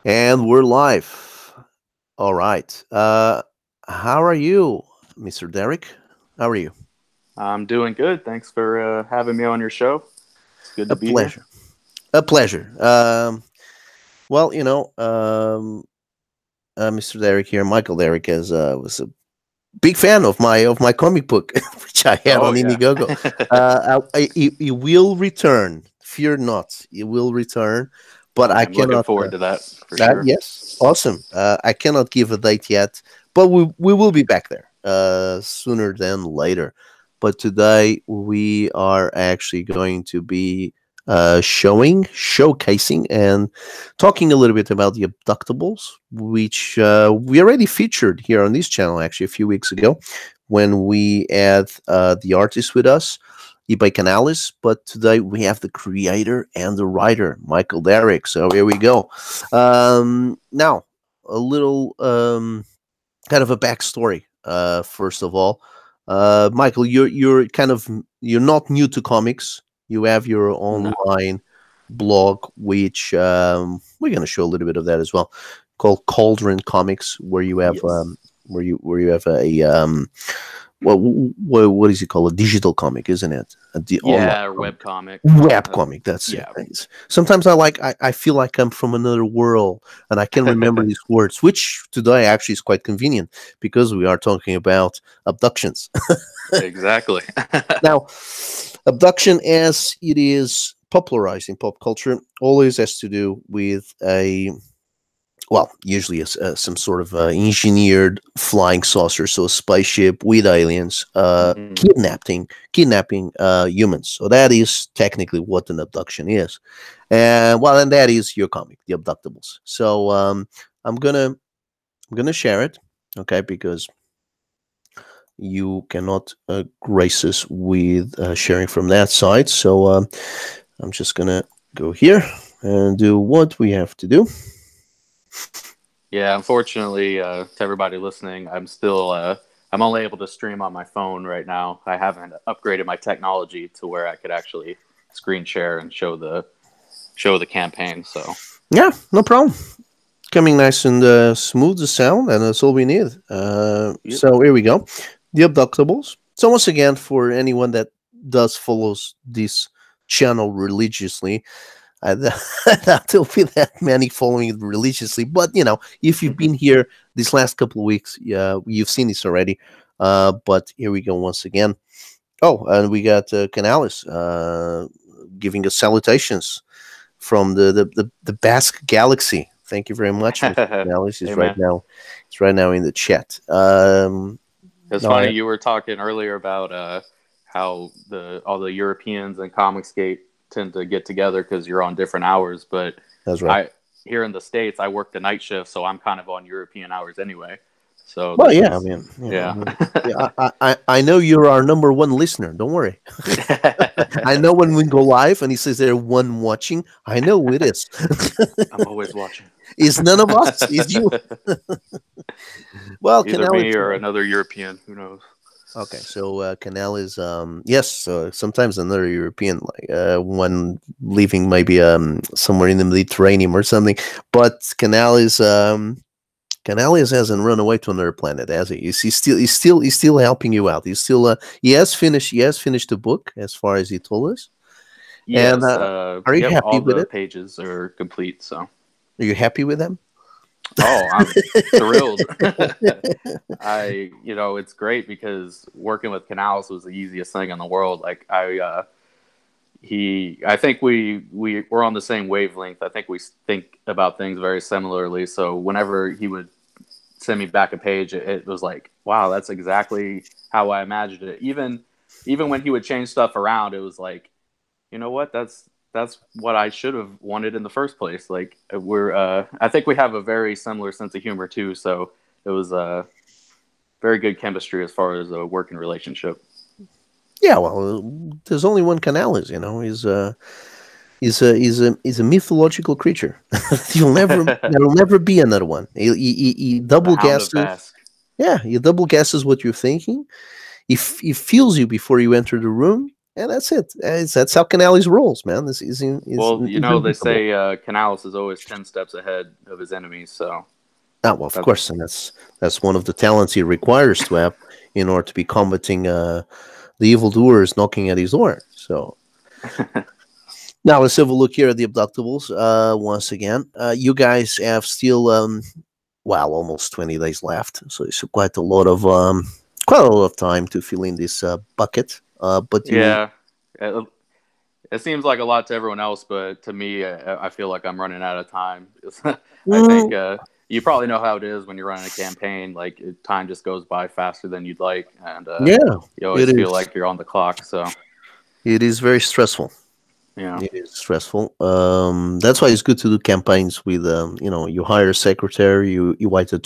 And we're live. All right. How are you, Mr. Derrick? How are you? I'm doing good. Thanks for having me on your show. It's good A to be here. pleasure. A pleasure. Well, Mr. Derrick here, Michael Derrick, was a big fan of my comic book, which I had Oh on yeah, Indiegogo. It will return. Fear not, it will return. But I I'm looking cannot. forward to that for sure. Yes, awesome. I cannot give a date yet, but we will be back there sooner than later. But today we are actually going to be showcasing, and talking a little bit about the Abductables, which we already featured here on this channel actually a few weeks ago when we had the artist with us, eBay Canales, but today we have the creator and the writer, Michael Derrick. So here we go. Now, a little kind of a backstory. First of all, Michael, you're not new to comics. You have your No. online blog, which we're going to show a little bit of that as well, called Cauldron Comics, where you have Yes. where you have a what is it called? A digital comic, isn't it? The online Yeah, or comic. web comic. Web Uh, comic, that's it. yeah. Sometimes I feel like I'm from another world and I can remember these words, which today actually is quite convenient because we are talking about abductions. Exactly. Now, abduction, as it is popularized in pop culture, always has to do with usually some sort of engineered flying saucer, so a spaceship with aliens, hmm kidnapping humans. So that is technically what an abduction is, and that is your comic, The Abductables. So I'm gonna I'm gonna share it, okay, because you cannot grace us with sharing from that side. So I'm just gonna go here and do what we have to do. Yeah. Unfortunately, to everybody listening, I'm only able to stream on my phone right now. I haven't upgraded my technology to where I could actually screen share and show the campaign. So. Yeah, no problem. Coming nice and smooth the sound, and that's all we need. Yep. So here we go, the Abductables. So once again, for anyone that does follows this channel religiously, I doubt there'll be that many following it religiously. But if you've been here these last couple of weeks, yeah, you've seen this already. But here we go once again. Oh, and we got Canales giving us salutations from the Basque Galaxy. Thank you very much, Mr. Canales. Hey man. He's right now in the chat. It's No, funny you were talking earlier about how the all the Europeans and Comicsgate tend to get together because you're on different hours. But that's right. I here in the States, I work the night shift, so I'm kind of on European hours anyway. So Well, this yeah, I is mean, yeah. yeah, I know you're our number one listener. Don't worry. I know when we go live and he says there one watching, I know who it is. I'm always watching. It's none of us. It's you. Well, Either Canal is me or another European. Who knows? okay. So Canal is yes. Sometimes another European, like one leaving maybe somewhere in the Mediterranean or something. But Canales hasn't run away to another planet, has he? He's still helping you out. He has finished the book as far as he told us. And Yes. are you Yep. happy All with the it? pages are complete. So. Are you happy with them? Oh, I'm thrilled. It's great because working with Canals was the easiest thing in the world. Like I think we're on the same wavelength. I think we think about things very similarly. So whenever he would send me back a page, it was like, wow, that's exactly how I imagined it. Even when he would change stuff around, it was like, you know what, that's what I should have wanted in the first place. Like I think we have a very similar sense of humor too. So it was very good chemistry as far as a working relationship. Yeah, well, there's only one Canales. He's a mythological creature. There'll never be another one. He The double Hound of guesses. Basque. Yeah, he double guesses what you're thinking. He feels you before you enter the room, and that's it. That's how Canales rolls, man. This Well, is they unbeatable. say Canales is always 10 steps ahead of his enemies. So Ah, well, of that's course, and that's one of the talents he requires to have in order to be combating the evildoers knocking at his door. So now let's have a look here at the abductables. Once again, you guys have still well, almost 20 days left, so it's quite a lot of time to fill in this bucket. But you, yeah. It, it seems like a lot to everyone else, but to me, I feel like I'm running out of time. I think mm, you probably know how it is when you're running a campaign. Like time just goes by faster than you'd like, and yeah, you it always feel is. like you're on the clock. So It is very stressful. yeah, It is stressful. That's why it's good to do campaigns with, you hire a secretary, you hire a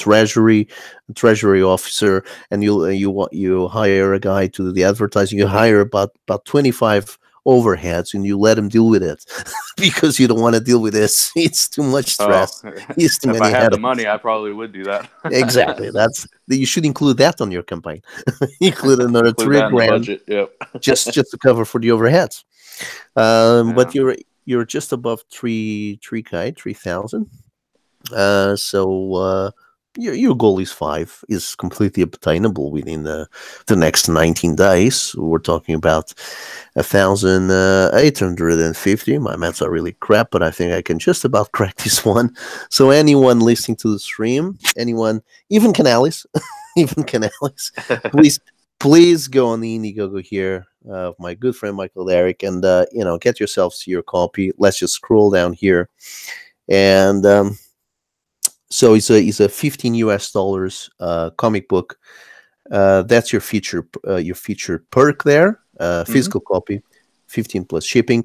treasury officer, and you hire a guy to do the advertising. You hire about 25 overheads, and you let him deal with it because you don't want to deal with this. It's too much oh, stress. It's too if I many had the headaches. money, I probably would do that. Exactly. You should include that on your campaign. Include another Include three that in the grand budget. Yep. just to cover for the overheads. Yeah. But you're just above 3,000. So your goal is 5, is completely obtainable within the next 19 days. We're talking about 1,850. My maths are really crap, but I think I can just about crack this one. So anyone listening to the stream, anyone, even Canales, even Canales, please go on the Indiegogo here, my good friend Michael Derrick, and get yourselves your copy. Let's just scroll down here, and so it's a 15 US dollars comic book. That's your featured perk there. Hmm. Physical copy, 15 plus shipping.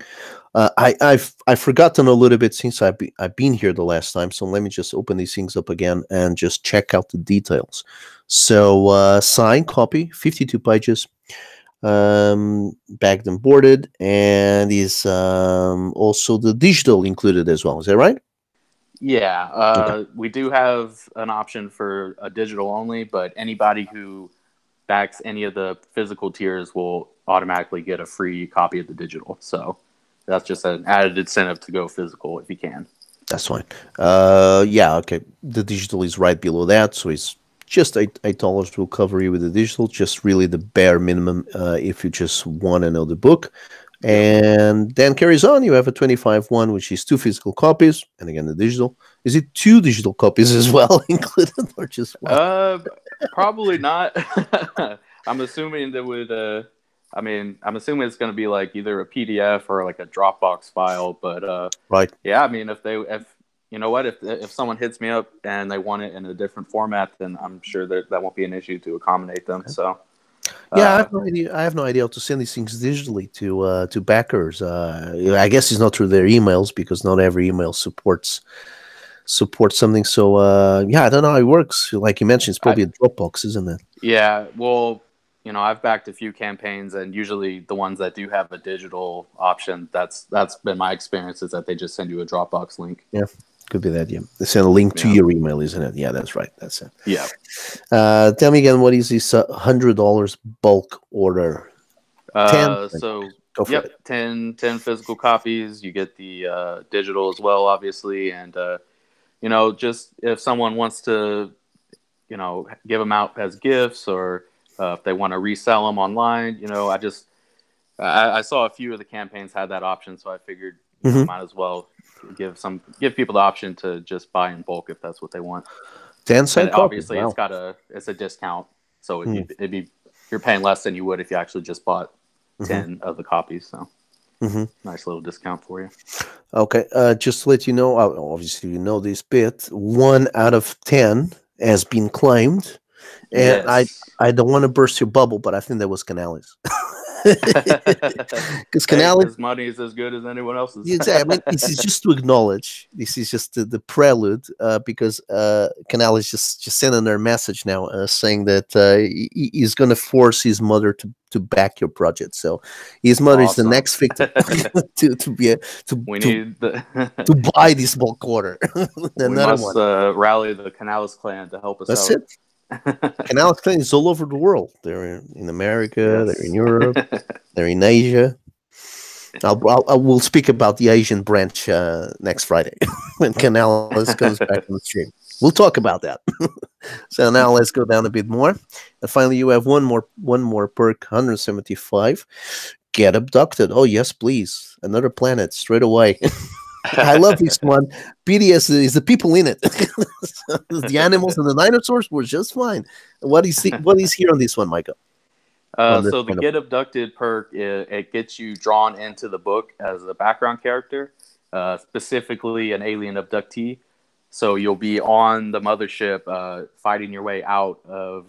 I've forgotten a little bit since I've been here the last time, so let me just open these things up again and just check out the details. So signed copy, 52 pages, bagged and boarded, and is also the digital included as well. Is that right? Yeah, Okay. we do have an option for a digital only, but anybody who backs any of the physical tiers will automatically get a free copy of the digital. So that's just an added incentive to go physical if you can. That's fine. Yeah, okay. The digital is right below that, so it's just $8 will cover you with the digital. Just really the bare minimum if you just want to know the book. Yep. And then carries on. You have a 25 one, which is 2 physical copies, and again the digital. Is it 2 digital copies as well included, or just one? Uh, Probably not. I'm assuming that would. I mean, I'm assuming it's going to be like either a PDF or like a Dropbox file. But Right. yeah, I mean, if you know what, if someone hits me up and they want it in a different format, then I'm sure that won't be an issue to accommodate them. So, Yeah, I uh, have no idea. I have no idea how to send these things digitally to backers. I guess it's not through their emails because not every email supports something. So yeah, I don't know how it works. Like you mentioned, it's I probably a Dropbox, isn't it? yeah, well, I've backed a few campaigns, and usually the ones that do have a digital option, that's been my experience is that they just send you a Dropbox link. Yeah, could be that. Yeah, they send a link to Yeah, your email, isn't it? Yeah, that's right. That's it. yeah. Tell me again, what is this $100 bulk order? 10. So Go for yep, it. 10 physical copies. You get the digital as well, obviously, and just if someone wants to, give them out as gifts or if they want to resell them online, I saw a few of the campaigns had that option, so I figured, Hmm. might as well give people the option to just buy in bulk if that's what they want. 10 And cent copy. obviously, Wow. it's a discount, so Hmm. you're paying less than you would if you actually just bought Hmm. 10 of the copies. So Hmm. nice little discount for you. Okay. Just to let you know, obviously you know this bit. 1 out of 10 has been claimed, and Yes. I don't want to burst your bubble, but I think that was Canales. Because Hey, Canales, his money is as good as anyone else's. yeah, exactly. I mean, this is just to acknowledge. This is just the prelude, because Canales just sent in their message now, saying that he's going to force his mother to back your project. So his mother is the Awesome. next victim to be a, to We to need the to buy this bulk order. we Another must one. rally the Canales clan to help us That's out. it. Canal is all over the world. They're in America, they're in Yes. Europe, they're in Asia. I will speak about the Asian branch next Friday when Canales comes back on the stream. We'll talk about that. So now let's go down a bit more. And finally, you have one more perk, 175. Get abducted. Oh yes, please. Another planet straight away. I love this one. BDS is the people in it. The animals and the dinosaurs were just fine. What is here on this one, Michael? On this So the kind of get abducted perk, it gets you drawn into the book as a background character, specifically an alien abductee. So you'll be on the mothership, fighting your way out of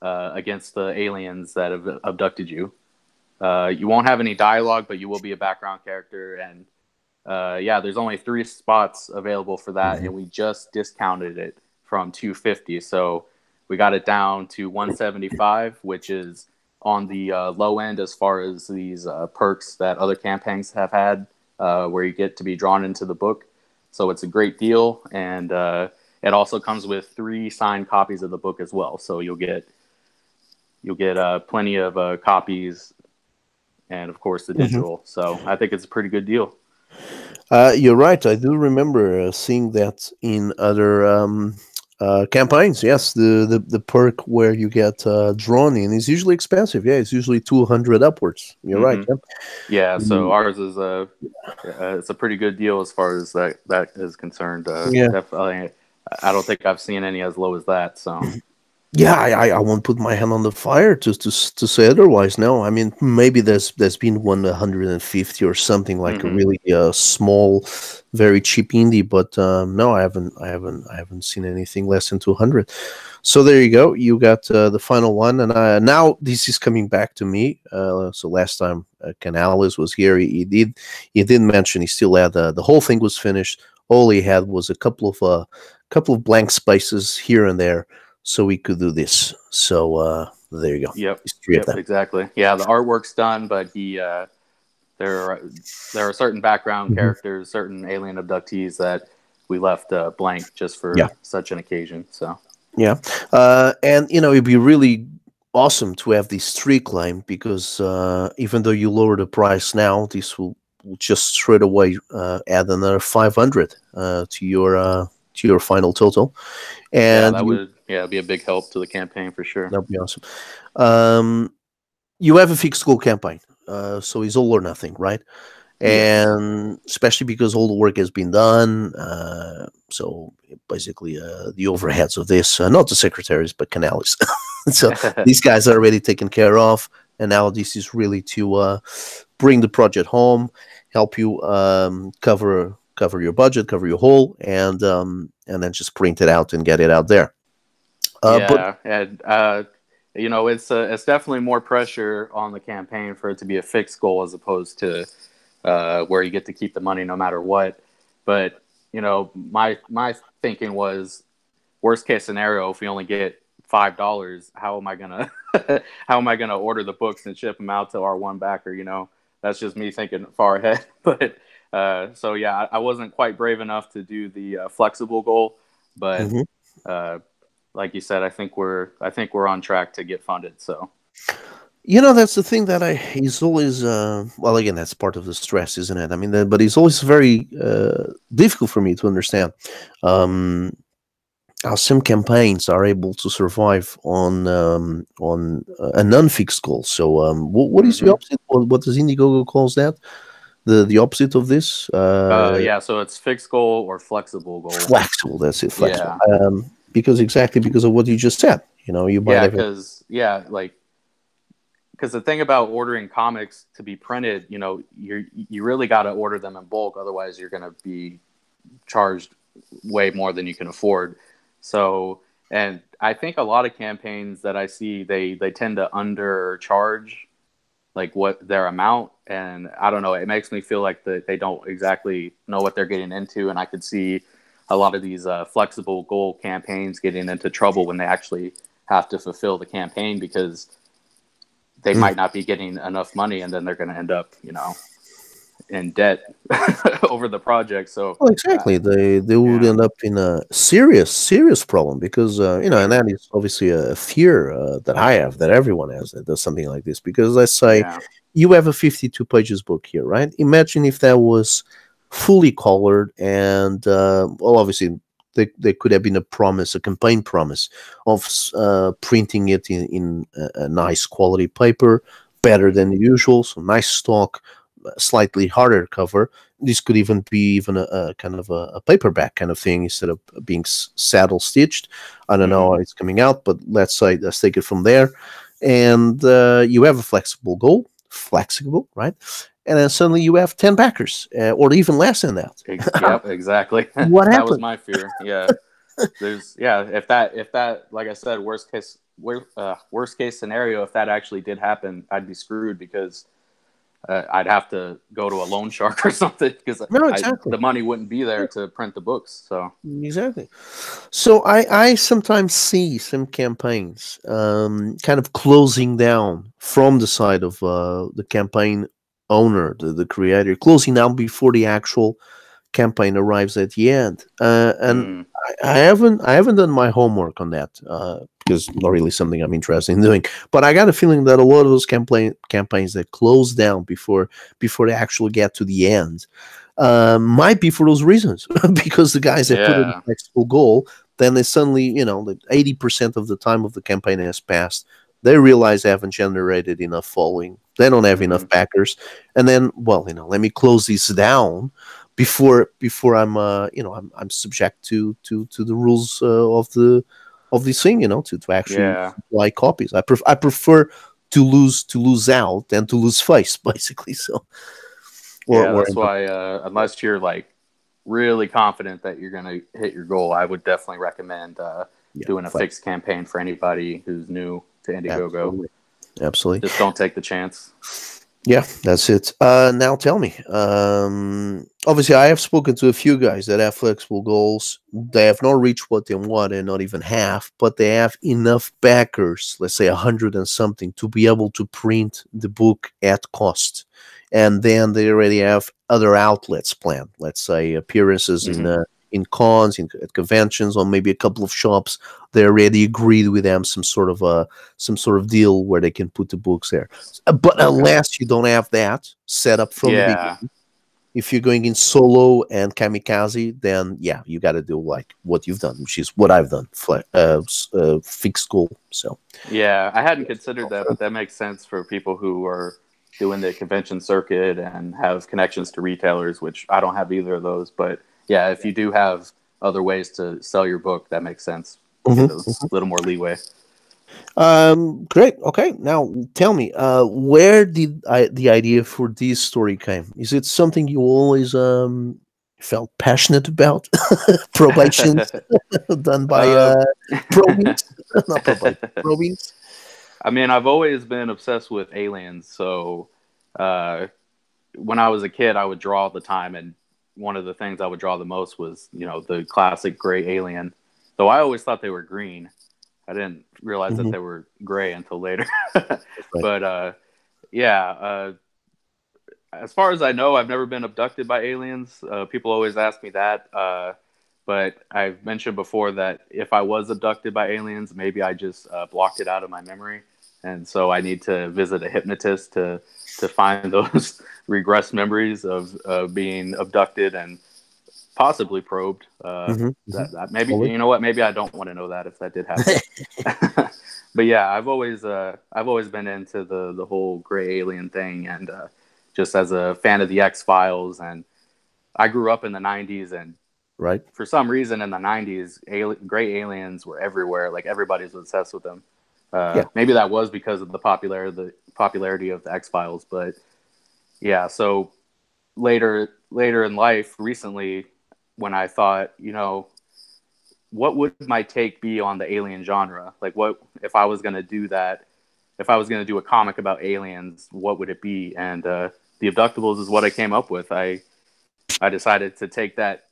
against the aliens that have abducted you. You won't have any dialogue, but you will be a background character. And yeah, there's only 3 spots available for that, and we just discounted it from 250. So we got it down to 175, which is on the low end as far as these perks that other campaigns have had, where you get to be drawn into the book. So it's a great deal, and it also comes with 3 signed copies of the book as well. So you'll get plenty of copies, and of course the digital. So I think it's a pretty good deal. You're right. I do remember seeing that in other campaigns. Yes, the perk where you get drawn in is usually expensive. Yeah, it's usually 200 upwards. You're right. Mm-hmm. Yeah. Yeah, so ours is it's a pretty good deal as far as that is concerned. Yeah. Definitely, I don't think I've seen any as low as that. So Yeah, I won't put my hand on the fire to say otherwise. No, I mean maybe there's been 150 or something like a mm-hmm. really small, very cheap indie, but no, I haven't seen anything less than 200. So there you go. You got the final one, and now this is coming back to me. So last time Canales was here, he did mention he still had the whole thing was finished. All he had was a couple of blank spaces here and there so we could do this. So there you go. Yep, There's 3 of them. exactly. Yeah, the artwork's done, but there are certain background characters, certain alien abductees that we left blank just for such an occasion. So yeah, and it'd be really awesome to have these 3 claimed because even though you lower the price now, this will just straight away add another 500 to your final total. And that would be a big help to the campaign for sure. that'd be awesome. You have a fixed goal campaign, so it's all or nothing, right? And especially because all the work has been done. So basically, the overheads of this, not the secretaries, but Canales. So these guys are already taken care of, and now this is really to bring the project home, help you cover your budget, cover your hole, and then just print it out and get it out there. It's definitely more pressure on the campaign for it to be a fixed goal as opposed to where you get to keep the money no matter what. But my thinking was, worst case scenario, if we only get $5, how am I gonna order the books and ship them out to our one backer? That's just me thinking far ahead. But so yeah, I wasn't quite brave enough to do the flexible goal, but like you said, I think we're on track to get funded. So that's the thing that is always well, again, that's part of the stress, isn't it? I mean, but it's always very difficult for me to understand how some campaigns are able to survive on a non-fixed goal. So what is the opposite? What does Indiegogo calls that? The opposite of this? So it's fixed goal or flexible goal. Flexible, that's it. Flexible. Yeah. Because of what you just said. You might because the thing about ordering comics to be printed, you really got to order them in bulk, otherwise you're going to be charged way more than you can afford. So, and I think a lot of campaigns that I see, they tend to undercharge like what their amount, and I don't know, it makes me feel like that they don't exactly know what they're getting into, and I could see a lot of these flexible goal campaigns getting into trouble when they actually have to fulfill the campaign because they might not be getting enough money, and then they're going to end up, in debt over the project. So Well, uh, exactly. They would yeah, end up in a serious problem because for and sure. that is obviously a fear that I have, that everyone has that does something like this. Because let's say Yeah. you have a 52 pages book here, right? Imagine if that was fully colored and well, obviously there could have been a promise, a campaign promise of printing it in a nice quality paper, better Hmm. than usual, so nice stock, slightly harder cover. This could even be even a kind of a paperback kind of thing instead of being saddle stitched. I don't know Hmm. how it's coming out, but let's take it from there. And you have a flexible goal, flexible, right? And then suddenly you have 10 backers, or even less than that. Yep, exactly. What That was happened? my fear. Yeah. There's yeah, if that like I said, worst case scenario, if that actually did happen, I'd be screwed because I'd have to go to a loan shark or something because No, I exactly. the money wouldn't be there to print the books. So Exactly. So I sometimes see some campaigns kind of closing down from the side of the campaign owner, the creator, closing down before the actual campaign arrives at the end. And mm, I haven't done my homework on that because not really something I'm interested in doing. But I got a feeling that a lot of those campaigns that close down before they actually get to the end might be for those reasons because the guys that put in yeah. the flexible goal, then they suddenly, like 80% of the time of the campaign has passed. They realize they haven't generated enough following. They don't have Hmm. enough backers, and then, well, let me close this down before I'm subject to the rules of this thing, to actually Yeah. buy copies. I prefer to lose out than to lose face, basically. So Yeah, or that's end up, why unless you're like really confident that you're gonna hit your goal, I would definitely recommend yeah, doing a face. fixed campaign for anybody who's new to Indiegogo. Absolutely. Absolutely. Just don't take the chance. Yeah, that's it. Now tell me. Obviously, I have spoken to a few guys that have flexible goals. They have not reached what they want, and not even half, but they have enough backers, let's say 100 and something, to be able to print the book at cost. And then they already have other outlets planned, let's say appearances Hmm. in cons, at conventions, or maybe a couple of shops. They already agreed with them some sort of deal where they can put the books there. But Okay. unless you don't have that set up from the Yeah. beginning, if you're going in solo and kamikaze, then yeah, you got to do like what you've done, which is what I've done, fixed goal. So Yeah, I hadn't considered that, but that makes sense for people who are doing the convention circuit and have connections to retailers, which I don't have either of those. But yeah, if you do have other ways to sell your book, that makes sense. Get a mhm. little more leeway. Great. Okay, now tell me, where did the idea for this story came? Is it something you always felt passionate about? Probations done by uh, probings, not probation, probings. I mean, I've always been obsessed with aliens. So uh, when I was a kid, I would draw all the time, and one of the things I would draw the most was, the classic gray alien. Though I always thought they were green. I didn't realize that Hmm. they were gray until later. That's right. But yeah, as far as I know, I've never been abducted by aliens. People always ask me that. But I've mentioned before that if I was abducted by aliens, maybe I just blocked it out of my memory. And so I need to visit a hypnotist to find those regressed memories of being abducted and possibly probed. Hmm. Hmm. That maybe, Solid. you know what, maybe I don't want to know that if that did happen. But yeah, I've always been into the whole gray alien thing, and just as a fan of the X Files, and I grew up in the '90s, and Right. for some reason in the '90s, gray aliens were everywhere. Like everybody was obsessed with them. Yeah. Maybe that was because of the popularity of the X Files, but yeah. So later in life, recently, when I thought, what would my take be on the alien genre? Like, what if I was going to do that? If I was going to do a comic about aliens, what would it be? And the Abductables is what I came up with. I decided to take that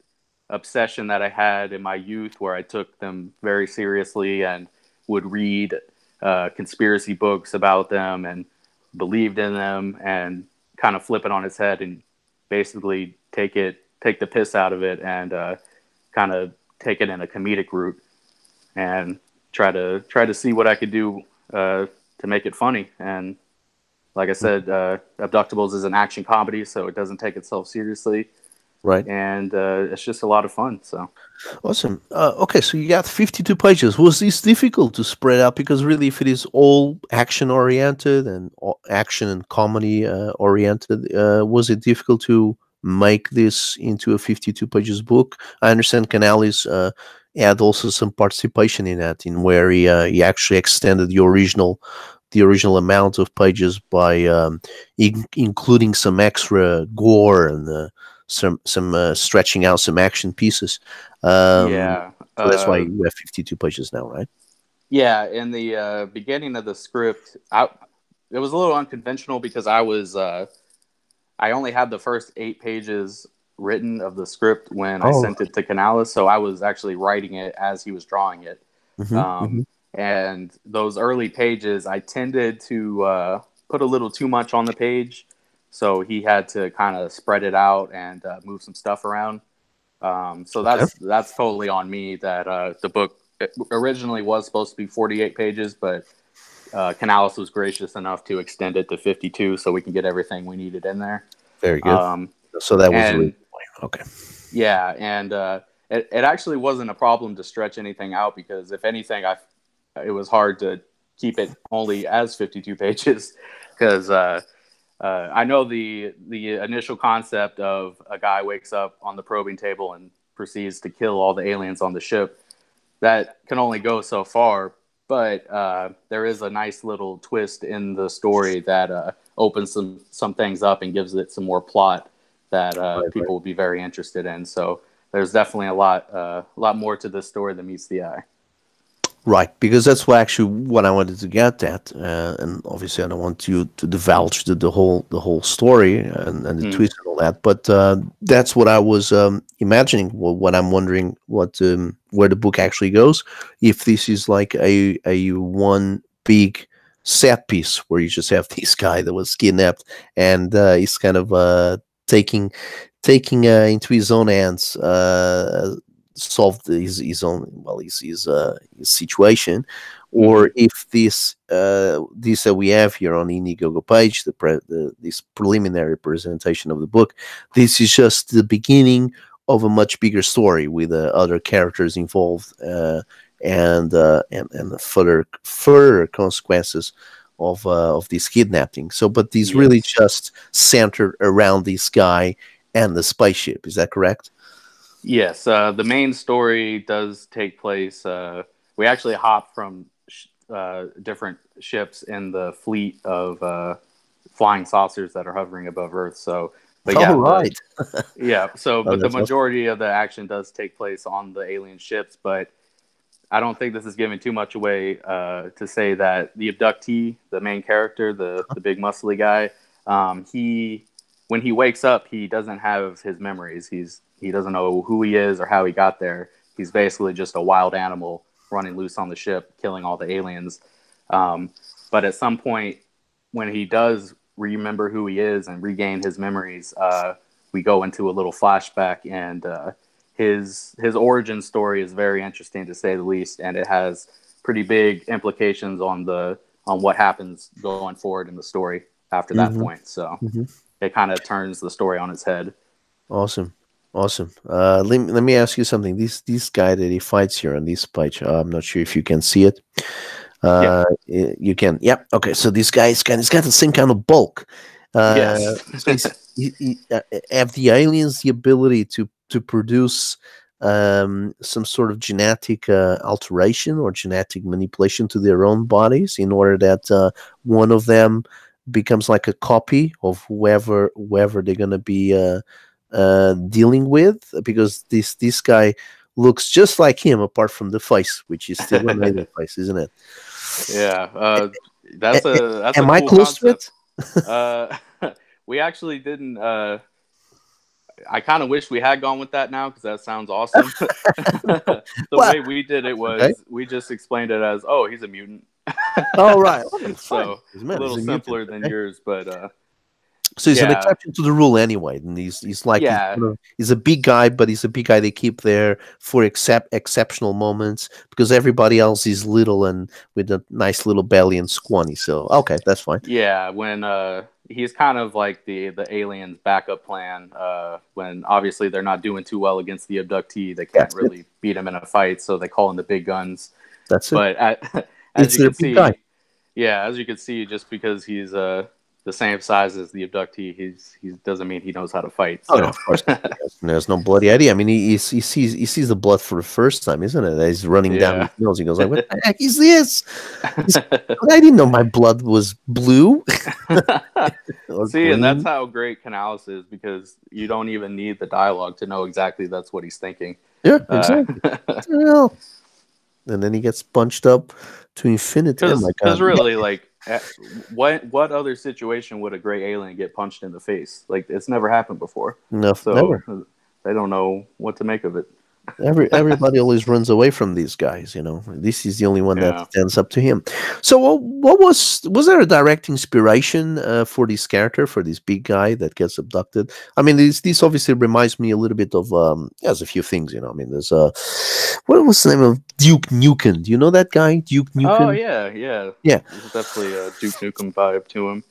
obsession that I had in my youth, where I took them very seriously and would read conspiracy books about them and believed in them, and kind of flip it on its head and basically take the piss out of it, and kind of take it in a comedic route, and try to see what I could do to make it funny. And like I said, Abductables is an action comedy, so it doesn't take itself seriously, Right. and it's just a lot of fun. So Awesome. Okay, so you got 52 pages. Was this difficult to spread out? Because really, if it is all action oriented and action and comedy oriented, was it difficult to make this into a 52 pages book? I understand Canales had also some participation in that, in where he actually extended the original amount of pages by including some extra gore and some stretching out some action pieces. yeah, So that's why you have 52 pages now, right? yeah. In the beginning of the script, it was a little unconventional because I only had the first 8 pages written of the script when I Oh, sent it to Canales, so I was actually writing it as he was drawing it. hmm Um, hmm and those early pages, I tended to put a little too much on the page, so he had to kind of spread it out and move some stuff around. So okay, that's totally on me. That the book originally was supposed to be 48 pages, but Canales was gracious enough to extend it to 52, so we can get everything we needed in there. very good. Um, So that was the and reason why. Okay. yeah, and it actually wasn't a problem to stretch anything out, because if anything, it was hard to keep it only as 52 pages, because I know the initial concept of a guy wakes up on the probing table and proceeds to kill all the aliens on the ship. That can only go so far, but there is a nice little twist in the story that opens some things up and gives it some more plot that Right, right. people will be very interested in. So there's definitely a lot more to this story than meets the eye. Right, because that's what I wanted to get at, and obviously I don't want you to divulge the whole story and the Mm. twist and all that. But that's what I was imagining. What I'm wondering, what where the book actually goes. If this is like a one big set piece where you just have this guy that was kidnapped and he's kind of taking into his own hands solved his own, well, his situation, Hmm. or if this that we have here on the Indiegogo page, this preliminary presentation of the book, this is just the beginning of a much bigger story with other characters involved, and the further consequences of this kidnapping. So, but this really Yes. just centered around this guy and the spaceship. Is that correct? Yes, the main story does take place. We actually hop from different ships in the fleet of flying saucers that are hovering above Earth. So, but All yeah, right. Oh, but the that's awesome. majority of the action does take place on the alien ships. But I don't think this is giving too much away to say that the abductee, the main character, the big muscly guy, he when he wakes up, he doesn't have his memories. He doesn't know who he is or how he got there. He's basically just a wild animal running loose on the ship, killing all the aliens. Um, but at some point, when he does remember who he is and regain his memories, we go into a little flashback, and his origin story is very interesting, to say the least, and it has pretty big implications on what happens going forward in the story after that hmm point. So hmm it kind of turns the story on its head. Awesome. Awesome. Let me ask you something. This guy that he fights here on this page, I'm not sure if you can see it. Yeah. You can. Yep. Okay. So this guy is he's got the same kind of bulk. Yes. So have the aliens the ability to produce some sort of genetic alteration or genetic manipulation to their own bodies in order that one of them becomes like a copy of whoever they're gonna be dealing with? Because this guy looks just like him, apart from the face, which is still an alien face, isn't it? Yeah. A- That's a Am I cool close to concept. it? Uh, we actually didn't. I kind of wish we had gone with that now, because that sounds awesome. The Well, way we did it okay. was we just explained it as, oh, he's a mutant. All right. Well, that's fine. So Because a man, he's little a mutant. simpler than Okay. yours, but So he's an Yeah, exception to the rule anyway. And he's like yeah, he's a big guy, but he's a big guy they keep there for exceptional moments because everybody else is little and with a nice little belly and scrawny. So okay, that's fine. yeah. When he's kind of like the aliens' backup plan. When obviously they're not doing too well against the abductee, they can't That's it. really beat him in a fight, so they call in the big guns. That's it. But as It's you their can big guy. see, yeah, as you can see, just because he's the same size as the abductee, he doesn't mean he knows how to fight. Oh no, So of course. There's no bloody idea. I mean, he sees the blood for the first time, isn't it? He's running down yeah. his nose. He goes like, "What the heck is this? He's- I didn't know my blood was blue or See, and that's green." how great Canales is because you don't even need the dialogue to know exactly that's what he's thinking. Yeah, Uh, exactly. Well, and then he gets punched up to infinity. Oh my Because god! really, like, what other situation would a gray alien get punched in the face? Like, it's never happened before, No, so never. they don't know what to make of it. Everybody always runs away from these guys. This is the only one that Yeah. stands up to him. So, what was there a direct inspiration for this character, for this big guy that gets abducted? I mean, this obviously reminds me a little bit of there's a few things. I mean, there's what was the name of Duke Nukem? Do you know that guy, Duke Oh Nukem? yeah, yeah. Yeah, There's definitely a Duke Nukem vibe to him.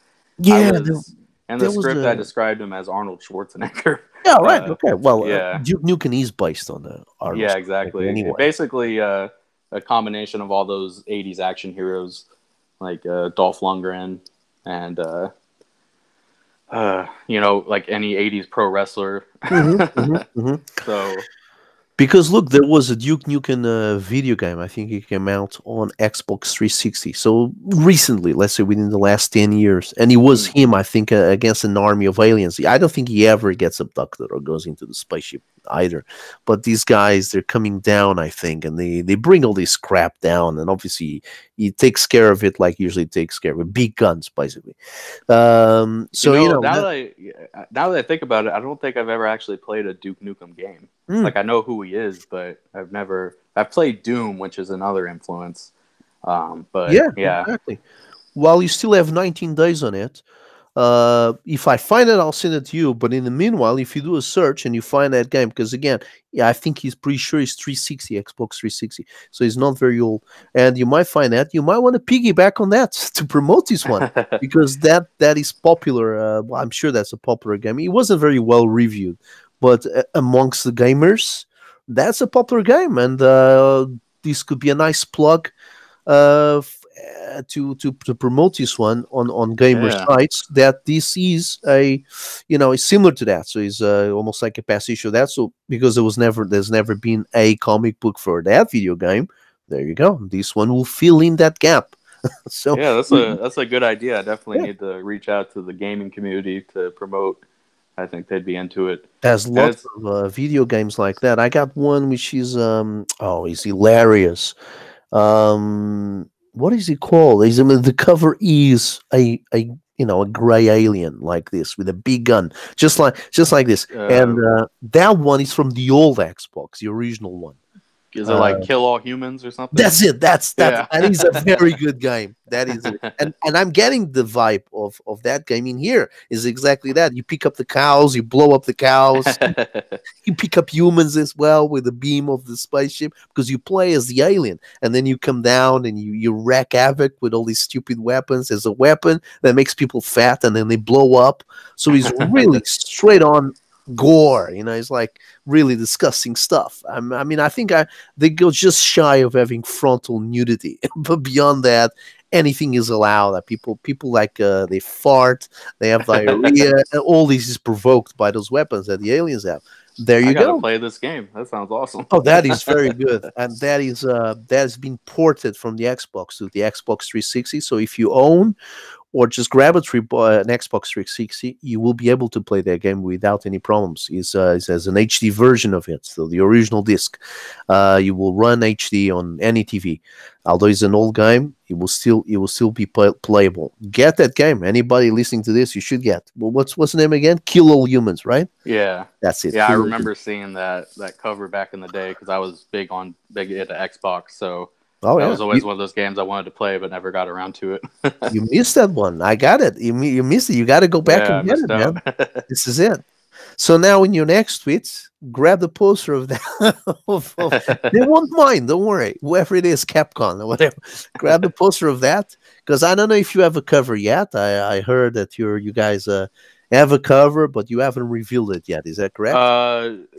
I yeah. was in the There was script. I a described him as Arnold Schwarzenegger. yeah, right. Uh, Okay. Well, yeah, Duke Nukem is based on Arnold yeah, Schwarzenegger exactly. anyway. Basically, a combination of all those '80s action heroes like Dolph Lundgren and like any '80s pro wrestler. hmm hmm hmm So Because look, there was a Duke Nukem video game. I think it came out on Xbox 360. So recently, let's say within the last 10 years, and it was mm, him, I think, against an army of aliens. I don't think he ever gets abducted or goes into the spaceship either. But these guys, they're coming down, I think, and they bring all this crap down. And obviously, he takes care of it like usually takes care of it. Big guns, basically. So, now that I think about it, I don't think I've ever actually played a Duke Nukem game. mm, Like I know who he is, but I've played Doom, which is another influence. But yeah, yeah, exactly. While you still have 19 days on it, if I find it, I'll send it to you. But in the meanwhile, if you do a search and you find that game, because again, yeah, I think he's pretty sure he's 360, Xbox 360, so he's not very old. And you might find that you might want to piggyback on that to promote this one because that is popular. Well, I'm sure that's a popular game. It wasn't very well reviewed, but amongst the gamers, that's a popular game, and this could be a nice plug to promote this one on gamer yeah, sites that this is it's similar to that, so it's almost like a past issue of that. So because there's never been a comic book for that video game, there you go, this one will fill in that gap. So yeah. That's a good idea. I definitely yeah, need to reach out to the gaming community to promote. I think they'd be into it. there's And lots it's of video games like that. I got one which is it's hilarious. What is it called? The cover is a gray alien like this with a big gun, just like this. And uh, that one is from the old Xbox, the original one. is it Uh, like Kill All Humans or something? that's it. Yeah. That is a very good game. That is it. And I'm getting the vibe of that game in here. Is exactly that. You pick up the cows, you blow up the cows, you pick up humans as well with the beam of the spaceship because you play as the alien, and then you come down and you wreak havoc with all these stupid weapons. There's a weapon that makes people fat and then they blow up. So he's really straight on gore. It's like really disgusting stuff. I mean, I think they go just shy of having frontal nudity, but beyond that, anything is allowed. That people like they fart, they have diarrhea, and all this is provoked by those weapons that the aliens have. There I you gotta go. play this game. That sounds awesome. Oh, that is very good, and that has been ported from the Xbox to the Xbox 360. So if you own or just grab an Xbox 360, you will be able to play that game without any problems. It has an HD version of it, so the original disc. You will run HD on any TV. Although it's an old game, it will still be playable. Get that game. Anybody listening to this, you should get. Well, what's the name again? Kill All Humans, right? Yeah, That's it. I remember seeing that cover back in the day because I was big into Xbox. So Oh That yeah, was always one of those games I wanted to play, but never got around to it. you missed that one. I got it. You missed it. You got to go back Yeah, and I get missed it, out. man. This is it. So now in your next tweets, grab the poster of that. They won't mind. Don't worry. Whoever it is, Capcom or whatever, grab the poster of that. Because I don't know if you have a cover yet. I heard that you guys have a cover, but you haven't revealed it yet. Is that correct?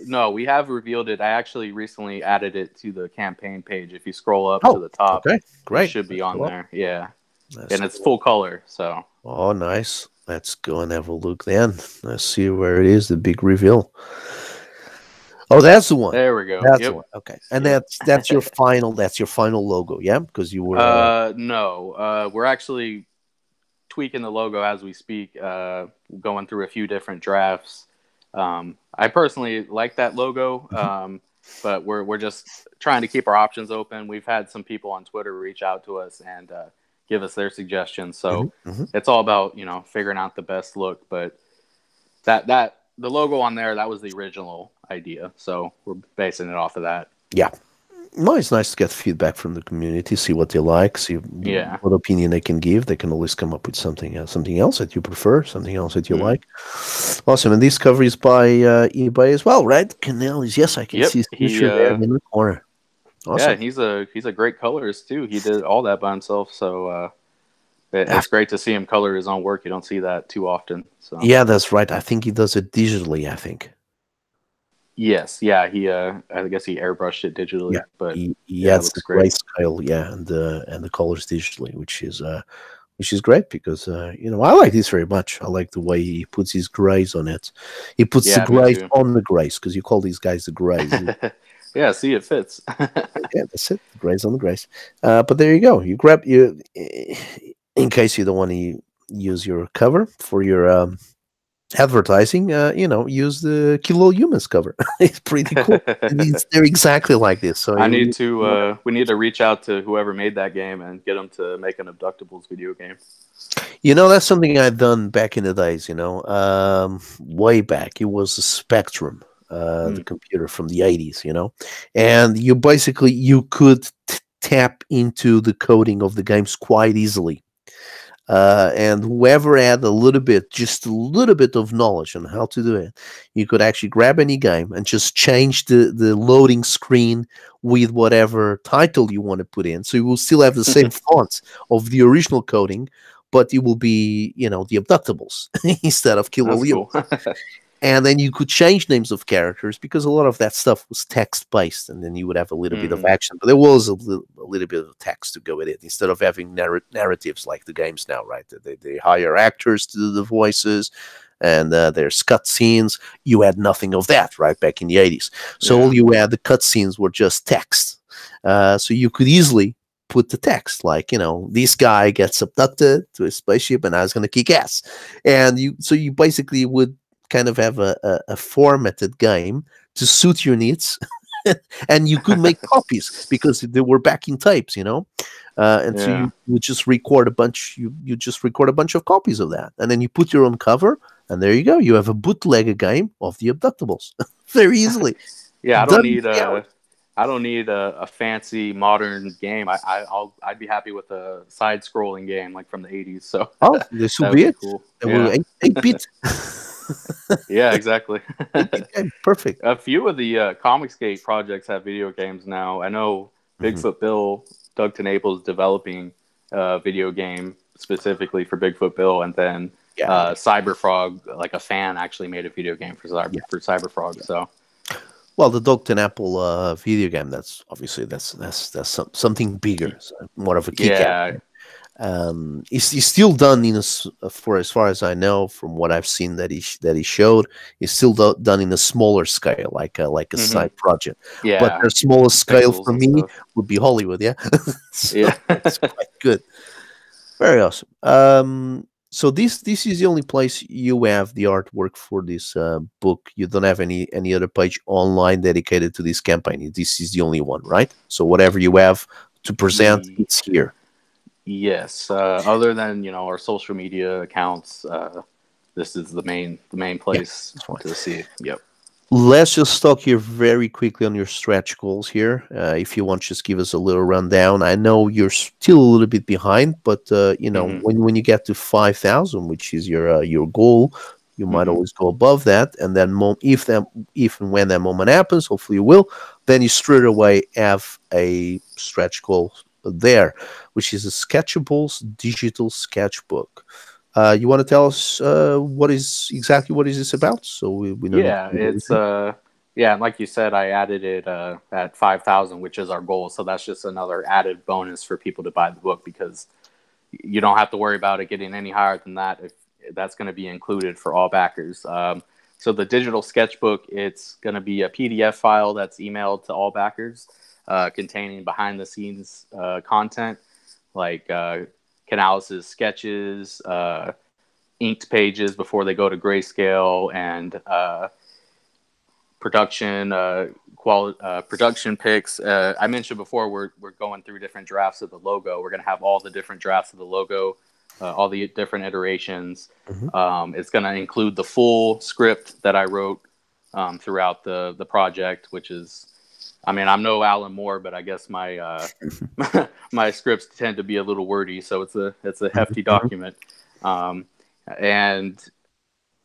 No, we have revealed it. I actually recently added it to the campaign page. If you scroll up to Oh, the top, okay, it great. should be Let's on go up. there. Yeah, Let's and it's go. full color. So Oh, nice. Let's go and have a look then. Let's see where it is. The big reveal. Oh, that's the one. there we go. That's the Yep, one. Okay, and yep. that's your final. That's your final logo. Yeah, because you were. No, we're actually tweaking the logo as we speak. Going through a few different drafts. I personally like that logo, Mhm, but we're just trying to keep our options open. We've had some people on Twitter reach out to us and give us their suggestions. mhm, So mhm. it's all about figuring out the best look. But that the logo on there, that was the original idea. So we're basing it off of that. Yeah. Well, it's nice to get feedback from the community, see what they like, see Yeah. what opinion they can give. They can always come up with something else that you prefer, something else that you Mm. like. Awesome. And this cover is by eBay as well, right? Canal is, yes, I can see Yep. his He picture there in the corner. yeah, Awesome. he's a great colorist too. He did all that by himself. So Ah, it's great to see him color his own work. You don't see that too often. So yeah, that's right. I think he does it digitally, I think. yes, yeah, he I guess he airbrushed it Yeah. digitally, but He yeah, it adds the looks great. grayscale, yeah, and the colors digitally, which is great because I like this very much. I like the way he puts his grays on it. He puts the Yeah, me grays too. on the grays because you call these guys the grays. Yeah, see, it fits. Yeah, that's it. The grays on the grays. But there you go. You grab you in case you don't want to use your cover for your advertising. Use the Kilo Humans cover. It's pretty cool. They're exactly like this. So I need to we need to reach out to whoever made that game and get them to make an Abductables video game. that's something I've done back in the days. Way back. It was a Spectrum. The Mm. computer from the 80s, and you could tap into the coding of the games quite easily. And whoever had just a little bit of knowledge on how to do it, you could actually grab any game and just change the loading screen with whatever title you want to put in. So you will still have the same fonts of the original coding, but it will be, the Abductables instead of Killer That's Leo. cool. And then you could change names of characters because a lot of that stuff was text based, and then you would have a little bit of Hmm. action, but there was a little bit of text to go with it instead of having narratives like the games now, right? They hire actors to do the voices, and there's cutscenes. You had nothing of that, right? Back in the 80s. So all Yeah. you had, the cutscenes were just text. So you could easily put the text like, this guy gets abducted to a spaceship and I was going to kick ass. And you basically would kind of have a formatted game to suit your needs. And you could make copies because they were backing tapes, and so Yeah. you would just record a bunch. You just record a bunch of copies of that, and then you put your own cover, and there you go. You have a bootleg game of the Abductables very easily. Yeah, Done in 3 hours. I don't need a fancy modern game. I'd be happy with a side scrolling game like from the 80s. So Oh, this will that would be be it. cool. It will Yeah. 8-bit. Yeah, exactly. 8-bit game, perfect. A few of the Comicsgate projects have video games now. I know Mhm. Bigfoot Bill, Doug Tenable's developing a video game specifically for Bigfoot Bill, and then Yeah, Cyberfrog, like a fan, actually made a video game for yeah. Cyberfrog. So Well, the Dog and Apple video game. That's obviously something bigger, so more of a kick out. yeah, It's still done for as far as I know, from what I've seen that he showed, it's still done in a smaller scale, like a hmm side project. But yeah, their smallest scale pixels for and me stuff. would be Hollywood. Yeah, so Yeah. that's quite good. Very awesome. So this is the only place you have the artwork for this book. You don't have any other page online dedicated to this campaign. This is the only one, right? So whatever you have to present, Ye- it's here. yes. Other than our social media accounts, this is the main Yeah, place that's fine. to see. Yep. Let's just talk here very quickly on your stretch goals here. If you want, just give us a little rundown. I know you're still a little bit behind, but Hmm. when you get to 5,000, which is your goal, you might Hmm. always go above that. And then if and when that moment happens, hopefully you will, then you straight away have a stretch goal there, which is a Sketchables digital sketchbook. You want to tell us what is this about, so we don't need Yeah, to do it's anything. yeah, and like you said, I added it at 5,000, which is our goal. So that's just another added bonus for people to buy the book because you don't have to worry about it getting any higher than that if that's going to be included for all backers. So the digital sketchbook, it's going to be a PDF file that's emailed to all backers, containing behind the scenes content like Canales' sketches, inked pages before they go to grayscale, and production production picks. I mentioned before we're going through different drafts of the logo. We're going to have all the different drafts of the logo, all the different iterations. Mhm. It's going to include the full script that I wrote throughout the project, which is, I mean, I'm no Alan Moore, but I guess my my scripts tend to be a little wordy, so it's a Mhm. hefty Mhm. document. Um, and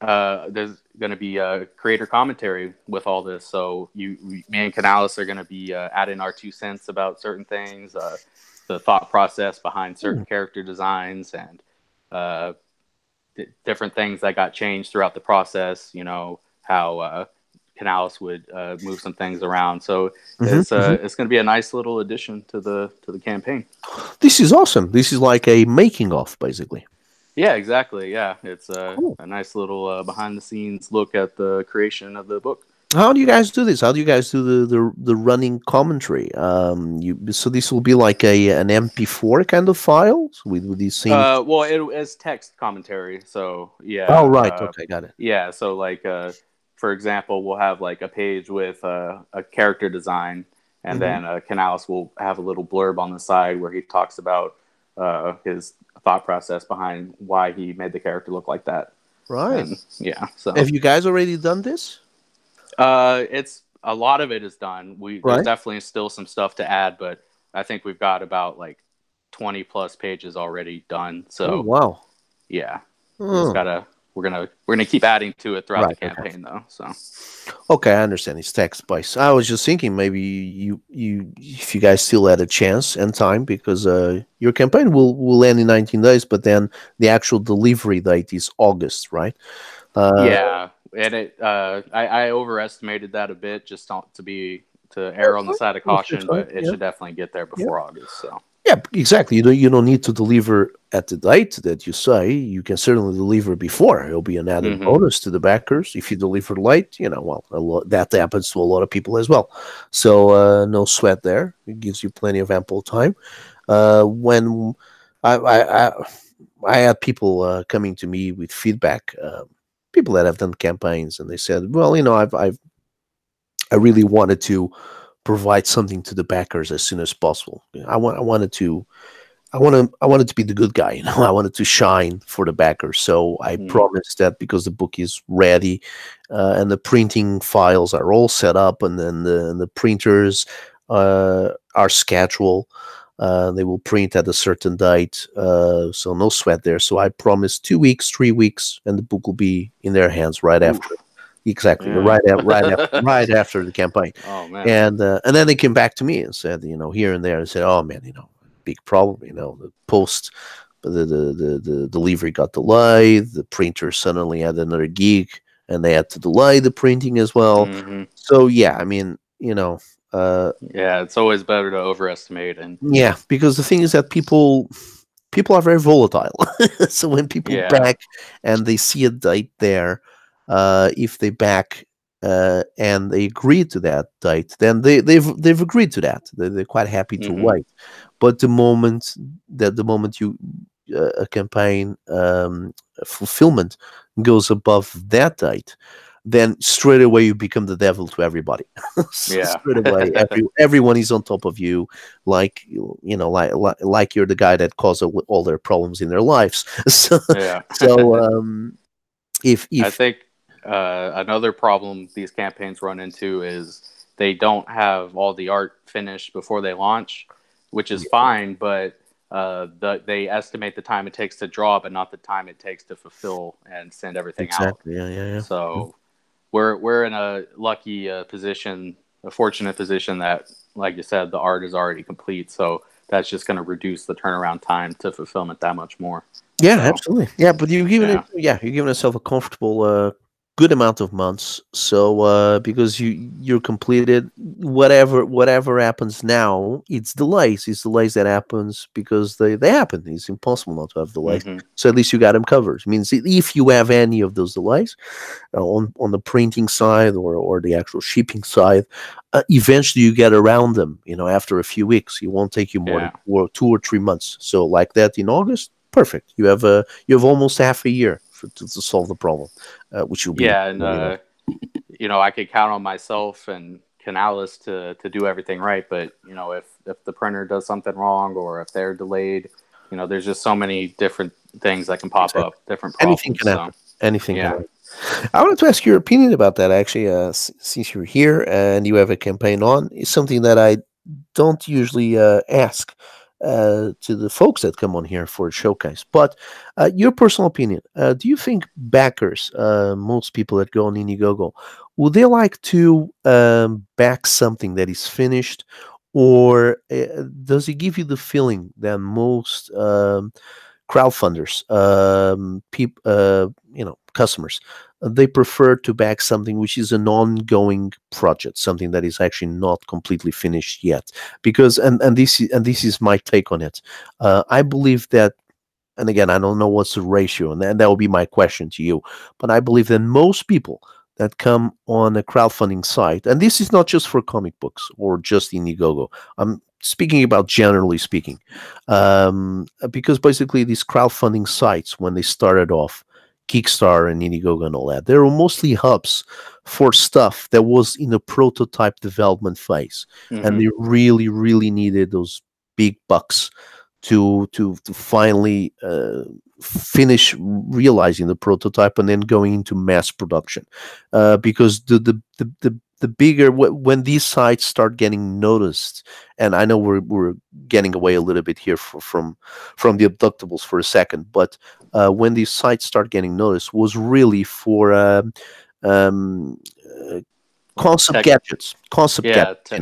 there's going to be a creator commentary with all this. So me and Canales are going to be adding our 2 cents about certain things, the thought process behind certain character designs, and uh, different things that got changed throughout the process. You know how Canales would move some things around. So Mhm. Mhm. it's going to be a nice little addition to the campaign. This is awesome. This is like a making of, basically. Yeah, exactly. Yeah, it's Cool. a nice little behind the scenes look at the creation of the book. How do you guys do this? How do you guys do the running commentary? So this will be like a an MP4 kind of files with these scenes. Well, it's text commentary, so Oh, yeah, right. Okay, got it. yeah. So like, for example, we'll have like a page with a character design, and Hmm. then Canales will have a little blurb on the side where he talks about his thought process behind why he made the character look like that, Right. and yeah. So Have you guys already done this? it's a lot of it is done. There's Right. definitely still some stuff to add, but I think we've got about like 20 plus pages already done. Oh, So wow. yeah, we just Oh, gotta we're gonna keep adding to it throughout the right. Okay. campaign though. So Okay, I understand. It's text based. I was just thinking maybe you if you guys still had a chance and time because your campaign will end in 19 days, but then the actual delivery date is August, right? Uh, yeah, and I overestimated that a bit just to err on the side of it's caution, fine. but it Yeah, should definitely get there yeah, before August. So yeah. Exactly. You don't need to deliver at the date that you say. You can certainly deliver before. It'll be an added hmm. bonus to the backers. If you deliver late, well, that happens to a lot of people as well. So no sweat there. It gives you plenty of ample time. When I I, I, I had people coming to me with feedback. People that have done campaigns, and they said, "Well, I really wanted to provide something to the backers as soon as possible. I wanted to be the good guy. I wanted to shine for the backers. So I Hmm. promised that because the book is ready, and the printing files are all set up, and then the printers are scheduled. They will print at a certain date, so no sweat there. So I promised 2 weeks, 3 weeks, and the book will be in their hands right after. Oof, Exactly, yeah. right after the campaign, Oh man. and then they came back to me and said, here and there, and said, "Oh man, big problem. The post, the delivery got delayed. The printer suddenly had another gig, and they had to delay the printing as well. Hmm. So yeah, I mean, Yeah, it's always better to overestimate and yeah, because the thing is that people are very volatile. So when people yeah. back and they see a date there, if they back and they agree to that date, then they've agreed to that. They're quite happy to Hmm. wait. But the moment you a campaign fulfillment goes above that date, then straight away you become the devil to everybody. Yeah. Straight away, everyone is on top of you, like like you're the guy that caused all their problems in their lives. So, Yeah. so if I if think Another problem these campaigns run into is they don't have all the art finished before they launch, which is fine, but they estimate the time it takes to draw, but not the time it takes to fulfill and send everything out. Exactly. Yeah, yeah, yeah. So we're in a lucky position, a fortunate position that, like you said, the art is already complete. So that's just going to reduce the turnaround time to fulfillment that much more. Yeah, So absolutely. Yeah, but you're giving it. yeah. Yeah, you're giving yourself a comfortable, good amount of months. So because you're completed, whatever happens now, it's delays. It's delays that happens because they happen. It's impossible not to have delays. Hmm. So at least you got them covered. It means if you have any of those delays, on the printing side or the actual shipping side, eventually you get around them. After a few weeks, it won't take you more than Yeah. 2 or 3 months. So like that in August, perfect. You have almost half a year to solve the problem, which will be Yeah, and I could count on myself and Canales to do everything right. But if the printer does something wrong or if they're delayed, there's just so many different things that can pop exactly. up, different Anything problems. can So happen. Anything can yeah. happen. I wanted to ask your opinion about that. Actually, since you're here and you have a campaign on, it's something that I don't usually ask to the folks that come on here for a showcase. But your personal opinion, do you think backers, most people that go on Indiegogo, would they like to back something that is finished, or does it give you the feeling that most crowdfunders, customers, they prefer to back something which is an ongoing project, something that is actually not completely finished yet? Because and this is my take on it. I believe that, and again, I don't know what's the ratio, and that will be my question to you. But I believe that most people that come on a crowdfunding site, and this is not just for comic books or just Indiegogo. I'm speaking about generally speaking, because basically these crowdfunding sites, when they started off, Kickstarter and Indiegogo and all that, they were mostly hubs for stuff that was in a prototype development phase, and Hmm. they really, really needed those big bucks to finally finish realizing the prototype and then going into mass production, because the bigger, when these sites start getting noticed, and I know we're getting away a little bit here from the Abductables for a second, but when these sites start getting noticed was really for um, uh, Like concept tech. gadgets, concept Yeah. gadgets, Tech.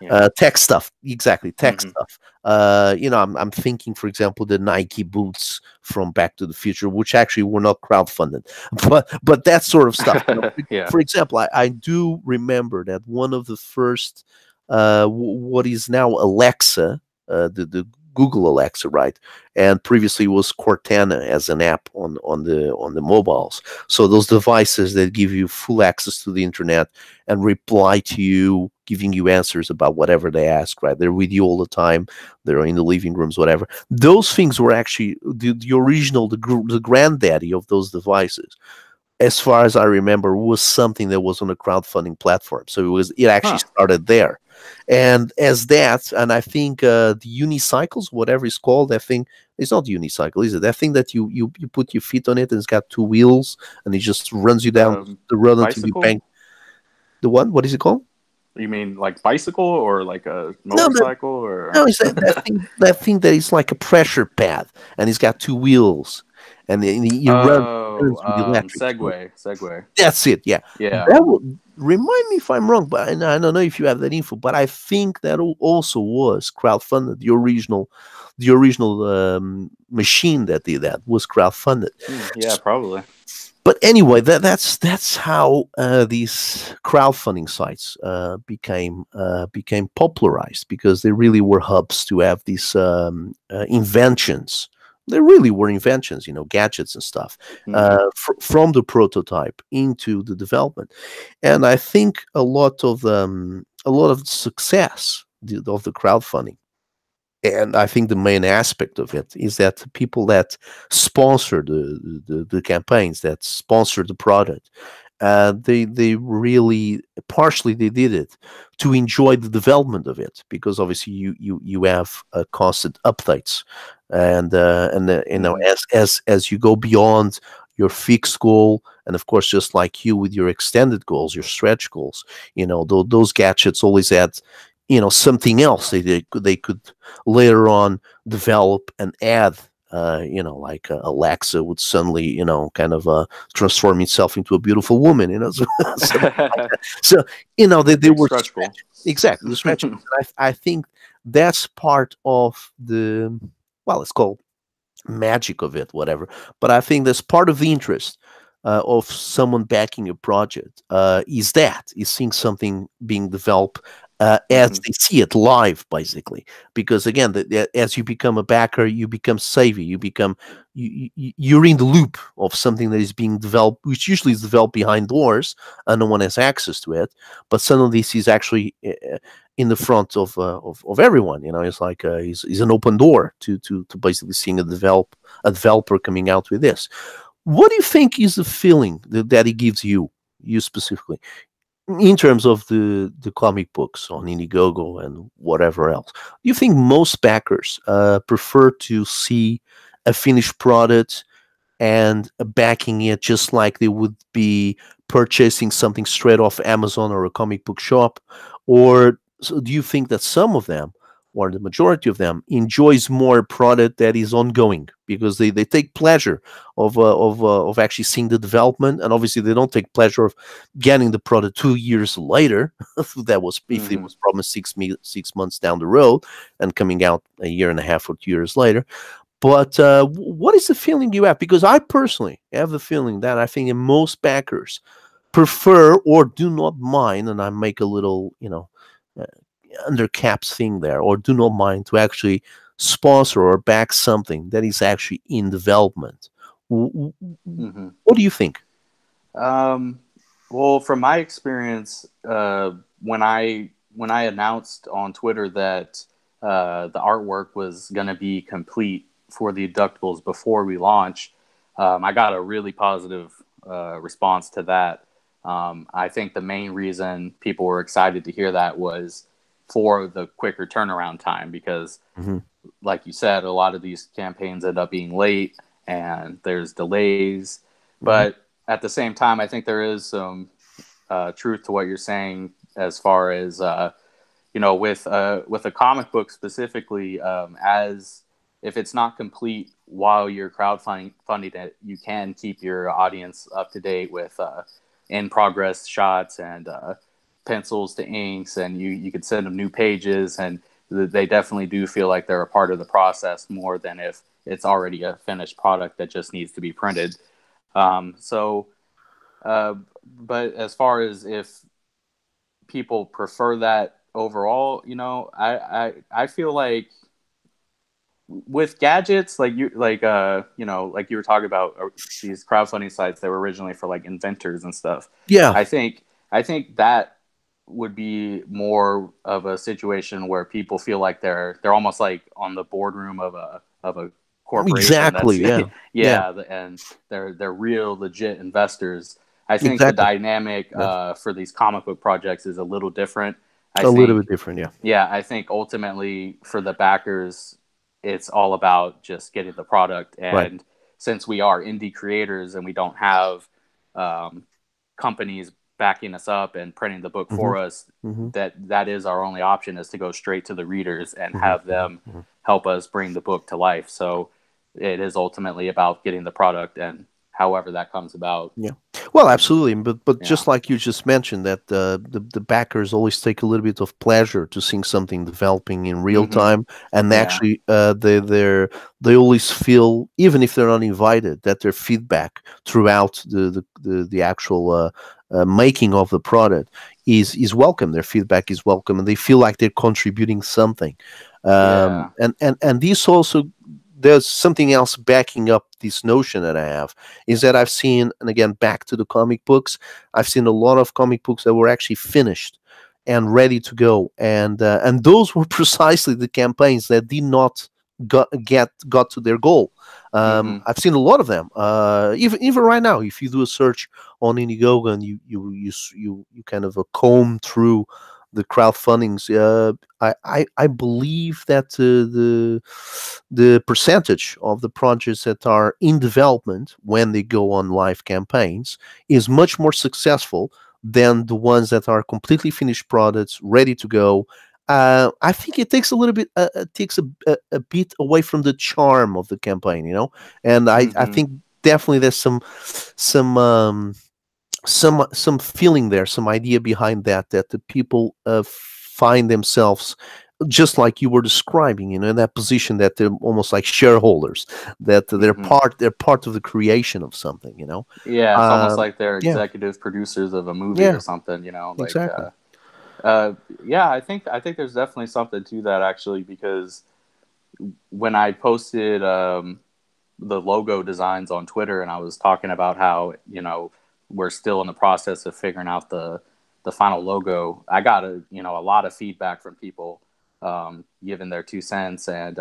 Yeah. tech stuff, exactly, tech Hmm. stuff. I'm thinking, for example, the Nike boots from Back to the Future, which actually were not crowdfunded, but that sort of stuff. Yeah. For example, I do remember that one of the first, what is now Alexa, the Google Alexa, right? And previously was Cortana as an app on the mobiles. So those devices that give you full access to the internet and reply to you, giving you answers about whatever they ask, right? They're with you all the time. They're in the living rooms, whatever. Those things were actually the original, the granddaddy of those devices, as far as I remember, was something that was on a crowdfunding platform. So it actually Huh. started there. And as that, and I think the unicycles, whatever it's called, that thing, it's not unicycle, is it? That thing that you put your feet on it and it's got two wheels and it just runs you down Um, the road until you bicycle? bang. The one? What is it called? You mean like bicycle or like a No, motorcycle or? no, it's that thing that is like a pressure pad and it's got two wheels and then you run Oh, turns with the electric. Segway. Segway. That's it. Yeah, Yeah. that will remind me if I'm wrong, but I don't know if you have that info. But I think that also was crowdfunded. The original machine that did that was crowdfunded. Yeah, probably. But anyway, that's how these crowdfunding sites became popularized, because they really were hubs to have these inventions. They really were inventions, gadgets and stuff, Hmm. from the prototype into the development. And I think a lot of success of the crowdfunding, and I think the main aspect of it is that the people that sponsor the campaigns, that sponsor the product, they really, partially they did it to enjoy the development of it, because obviously you have constant updates, and Hmm. as you go beyond your fixed goal, and of course, just like you with your extended goals, your stretch goals. Those gadgets always add, something else they could later on develop and add. Like Alexa would suddenly, kind of transform itself into a beautiful woman, something like that. So, The they big were stretch goal. exactly the stretch. I think that's part of the, well, it's called magic of it, whatever. But I think that's part of the interest of someone backing a project, is seeing something being developed as Hmm. they see it live, basically. Because again, as you become a backer, you become savvy. You're in the loop of something that is being developed, which usually is developed behind doors and no one has access to it. But suddenly this is actually in the front of everyone. It's like is an open door to basically seeing a developer coming out with this. What do you think is the feeling that it gives you specifically, in terms of the comic books on Indiegogo and whatever else? Do you think most backers prefer to see a finished product and backing it just like they would be purchasing something straight off Amazon or a comic book shop? Or so do you think that some of them, or the majority of them, enjoys more product that is ongoing because they take pleasure of actually seeing the development, and obviously they don't take pleasure of getting the product 2 years later that was, if it Hmm. was promised 6 months down the road and coming out a year and a half or 2 years later. But what is the feeling you have? Because I personally have the feeling that I think most backers prefer or do not mind, and I make a little, uh, under caps thing there, or do not mind to actually sponsor or back something that is actually in development. Hmm. What do you think? Um, well, from my experience, when I announced on Twitter that the artwork was going to be complete for the Abductables before we launch, I got a really positive response to that. I think the main reason people were excited to hear that was for the quicker turnaround time, because, Hmm. like you said, a lot of these campaigns end up being late and there's delays. Hmm. But at the same time, I think there is some truth to what you're saying as far as with a comic book specifically, as if it's not complete while you're crowdfunding it, you can keep your audience up to date with in progress shots and pencils to inks, and you could send them new pages, and they definitely do feel like they're a part of the process more than if it's already a finished product that just needs to be printed. So, uh, but as far as if people prefer that overall, I feel like with gadgets, like like you were talking about, these crowdfunding sites that were originally for like inventors and stuff. Yeah, I think that would be more of a situation where people feel like they're almost like on the boardroom of a corporation that's exactly. Yeah, yeah, yeah, and they're real legit investors. I think the exactly. dynamic Yeah, for these comic book projects is a little different. I a little bit think different. Yeah, Yeah, I think ultimately for the backers, it's all about just getting the product. right. And since we are indie creators and we don't have um, companies backing us up and printing the book Hmm. for us, Hmm. that is our only option, is to go straight to the readers and Hmm. have them Hmm. help us bring the book to life. So it is ultimately about getting the product, and however that comes about. Yeah. Well, absolutely. But Yeah. just like you just mentioned, that the backers always take a little bit of pleasure to seeing something developing in real Hmm. time, and Yeah. actually, they always feel, even if they're not invited, that their feedback throughout the actual making of the product is welcome. Their feedback is welcome, and they feel like they're contributing something. Yeah. And this also, there's something else backing up this notion that I have, is that I've seen, and again, back to the comic books, I've seen a lot of comic books that were actually finished and ready to go, and those were precisely the campaigns that did not got to their goal. Hmm. I've seen a lot of them. Even right now, if you do a search on Indiegogo and you kind of comb through the crowdfundings. I believe that the percentage of the projects that are in development when they go on live campaigns is much more successful than the ones that are completely finished products ready to go. I think it takes a little bit, takes a bit away from the charm of the campaign, and I Hmm. think definitely there's some some feeling there, some idea behind that the people find themselves just like you were describing, in that position that they're almost like shareholders, that Hmm. they're part of the creation of something, Yeah, it's almost um, like they're yeah, executive producers of a movie or yeah, something. exactly. Yeah, I think there's definitely something to that actually, because when I posted the logo designs on Twitter, and I was talking about how we're still in the process of figuring out the final logo, I got a lot of feedback from people, giving their 2 cents, and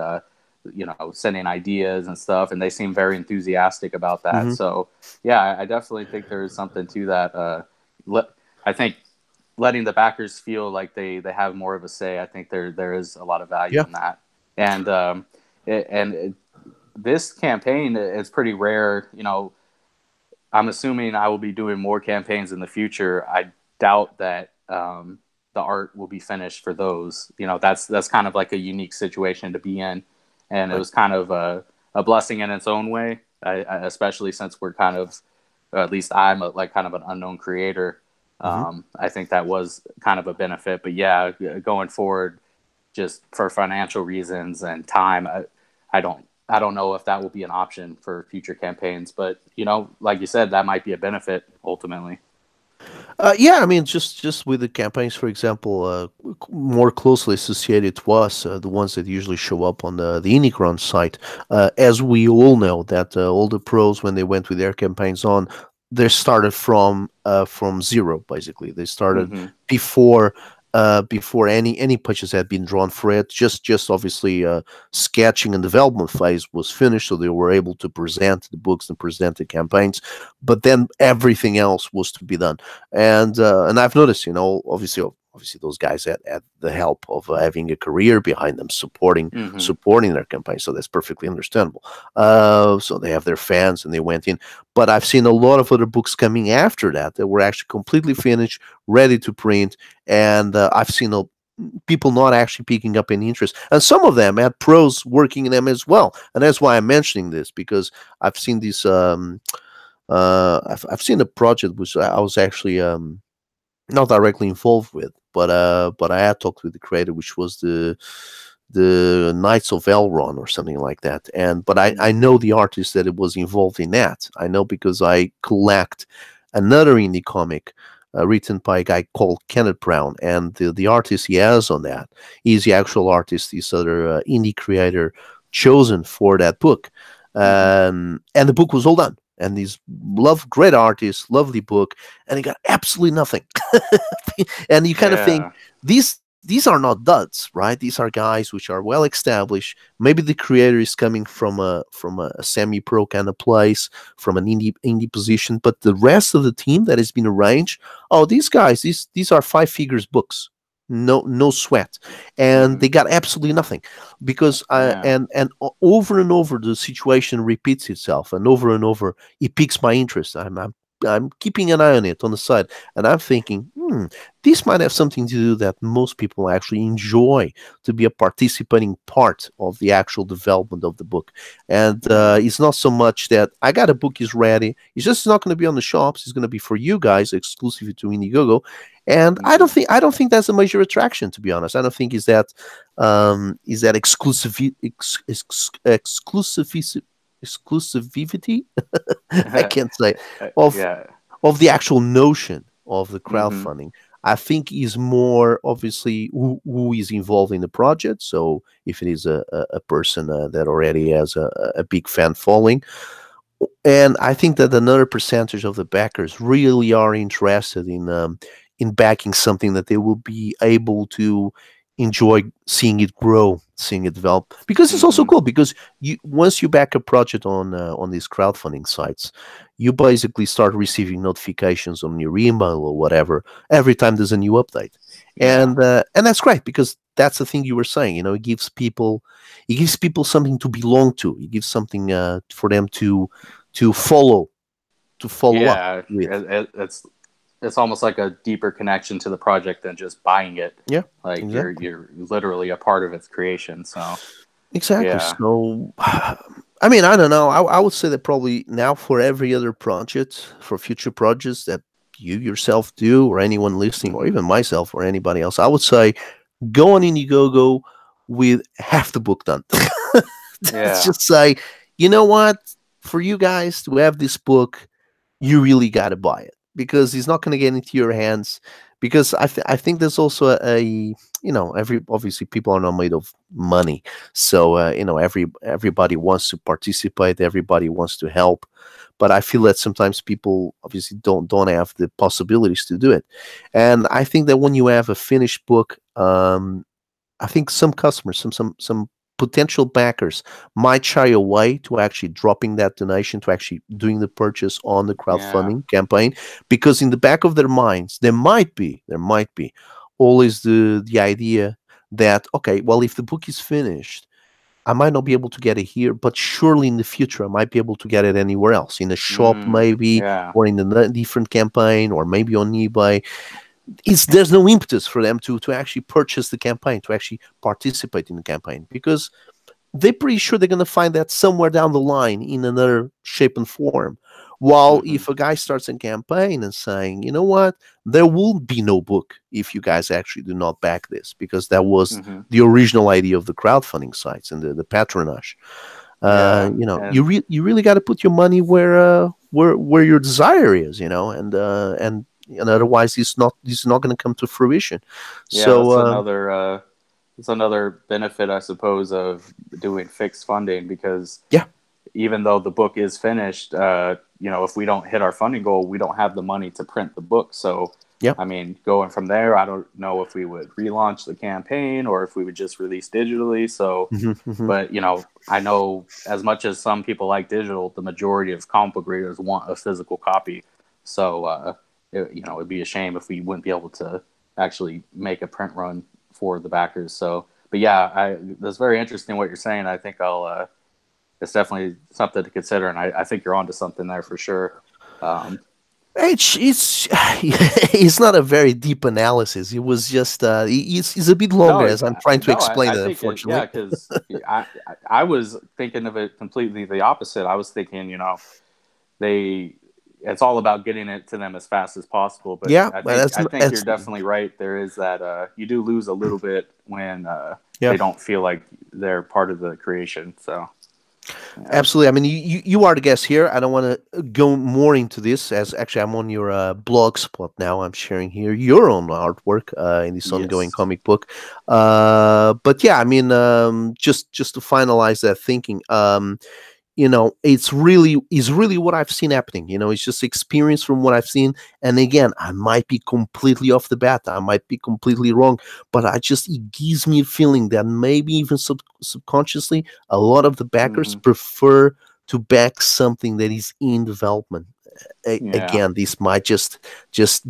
sending ideas and stuff, and they seem very enthusiastic about that. Hmm. So yeah, I definitely think there is something to that. Le- I think letting the backers feel like they have more of a say. I think there is a lot of value Yeah. in that, and this campaign is pretty rare. I'm assuming I will be doing more campaigns in the future. I doubt that the art will be finished for those. That's kind of like a unique situation to be in, and it Right. was kind of a blessing in its own way. Especially since we're kind of, or at least I'm like kind of an unknown creator. Hmm. I think that was kind of a benefit. But yeah, going forward, just for financial reasons and time, I don't know if that will be an option for future campaigns. But like you said, that might be a benefit ultimately. Yeah, I mean, just with the campaigns, for example, more closely associated to us, the ones that usually show up on the Unicron site, as we all know, that all the pros, when they went with their campaigns on, they started from zero. Basically, they started Hmm. before before any pitches had been drawn for it. Just obviously sketching and development phase was finished, so they were able to present the books and present the campaigns. But then everything else was to be done, and I've noticed, obviously those guys had the help of having a career behind them, Hmm. supporting their campaign, so that's perfectly understandable. So they have their fans, and they went in. But I've seen a lot of other books coming after that were actually completely finished, ready to print, and I've seen people not actually picking up any interest, and some of them had pros working in them as well, and that's why I'm mentioning this, because I've seen these. I've seen a project which I was actually not directly involved with, but I had talked with the creator, which was the Knights of Elrond or something like that. And but I Hmm. know the artist that it was involved in that. I know because I collect another indie comic. Written by a guy called Kenneth Brown, and the artist he has on that is the actual artist, this other indie creator chosen for that book, Hmm. and the book was all done. And these great artists, lovely book, and he got absolutely nothing. And you kind of think Yeah. these are not duds, right? These are guys which are well established. Maybe the creator is coming from a semi pro kind of place, from an indie position, but the rest of the team that has been arranged, oh, these guys, these are five figures books. No sweat, and Hmm. they got absolutely nothing, because Yeah. over and over the situation repeats itself, and over it piques my interest. I'm keeping an eye on it on the side, and I'm thinking, this might have something to do that most people actually enjoy, to be a participating part of the actual development of the book. And Yeah. it's not so much that I got a book is ready. It's just not going to be on the shops. It's going to be for you guys, exclusive to Indiegogo. And Hmm. I don't think that's a major attraction, to be honest. I don't think is that exclusivity. I can't say of Yeah. the actual notion of the Hmm. crowdfunding. I think is more obviously who is involved in the project. So if it is a person that already has a big fan following, and I think that another percentage of the backers really are interested in backing something that they will be able to enjoy seeing it grow, seeing it develop. Because it's also Hmm. cool because you once you back a project on these crowdfunding sites, you basically start receiving notifications on your email or whatever every time there's a new update, Yeah. and that's great because that's the thing you were saying. You know, it gives people something to belong to. It gives something for them to follow to follow up Yeah. with. It's almost like a deeper connection to the project than just buying it. Yeah, Like exactly. you're literally a part of its creation. So Exactly. yeah. So, I mean, I don't know. I would say that probably now for every other project, for future projects that you yourself do, or anyone listening, or Hmm. even myself or anybody else, I would say go on Indiegogo with half the book done. Let's Yeah. just say, you know what? For you guys to have this book, you really got to buy it because he's not going to get into your hands. Because I think there's also you know, every obviously people are not made of money, so you know, everybody wants to participate, everybody wants to help, but I feel that sometimes people obviously don't have the possibilities to do it, and I think that when you have a finished book, I think some customers, some potential backers might shy away to actually dropping that donation, to actually doing the purchase on the Yeah. crowdfunding campaign, because in the back of their minds there might be always the idea that, okay, well, if the book is finished, I might not be able to get it here, but surely in the future I might be able to get it anywhere else, in a shop Mm, maybe, yeah. or in a different campaign, or maybe on eBay. There's no impetus for them to actually purchase the campaign, to actually participate in the campaign, because they're pretty sure they're going to find that somewhere down the line in another shape and form. While Hmm. if a guy starts a campaign and saying, you know what, there will be no book if you guys actually do not back this, because that was Hmm. the original idea of the crowdfunding sites and the patronage. Yeah. You know, And you really got to put your money where your desire is, you know, and otherwise it's not going to come to fruition. yeah, So that's another benefit, I suppose, of doing fixed funding because yeah, even though the book is finished, if we don't hit our funding goal, we don't have the money to print the book. So, yeah. I mean, going from there, I don't know if we would relaunch the campaign or if we would just release digitally. So, Hmm, hmm. but I know as much as some people like digital, the majority of comic book readers want a physical copy. So, it'd be a shame if we wouldn't be able to actually make a print run for the backers. So, but yeah, that's very interesting what you're saying. I think it's definitely something to consider, and I think you're onto something there for sure. Um, It's it's not a very deep analysis. It was just it's a bit longer no, as I'm trying to no, explain I it. think it, yeah, Unfortunately, because I was thinking of it completely the opposite. I was thinking, they it's all about getting it to them as fast as possible. But yeah, but I think you're definitely right. There is that you do lose a little bit when yeah. they don't feel like they're part of the creation. So yeah, Absolutely. I mean, you are the guest here. I don't want to go more into this, as actually I'm on your blog spot now. I'm sharing here your own artwork in this ongoing yes, comic book. But yeah, I mean, just to finalize that thinking, you know, it's really what I've seen happening. You know, it's just experience from what I've seen. And again, I might be completely off the bat, I might be completely wrong, but it gives me a feeling that maybe even subconsciously a lot of the backers hmm, prefer to back something that is in development. yeah, Again, this might just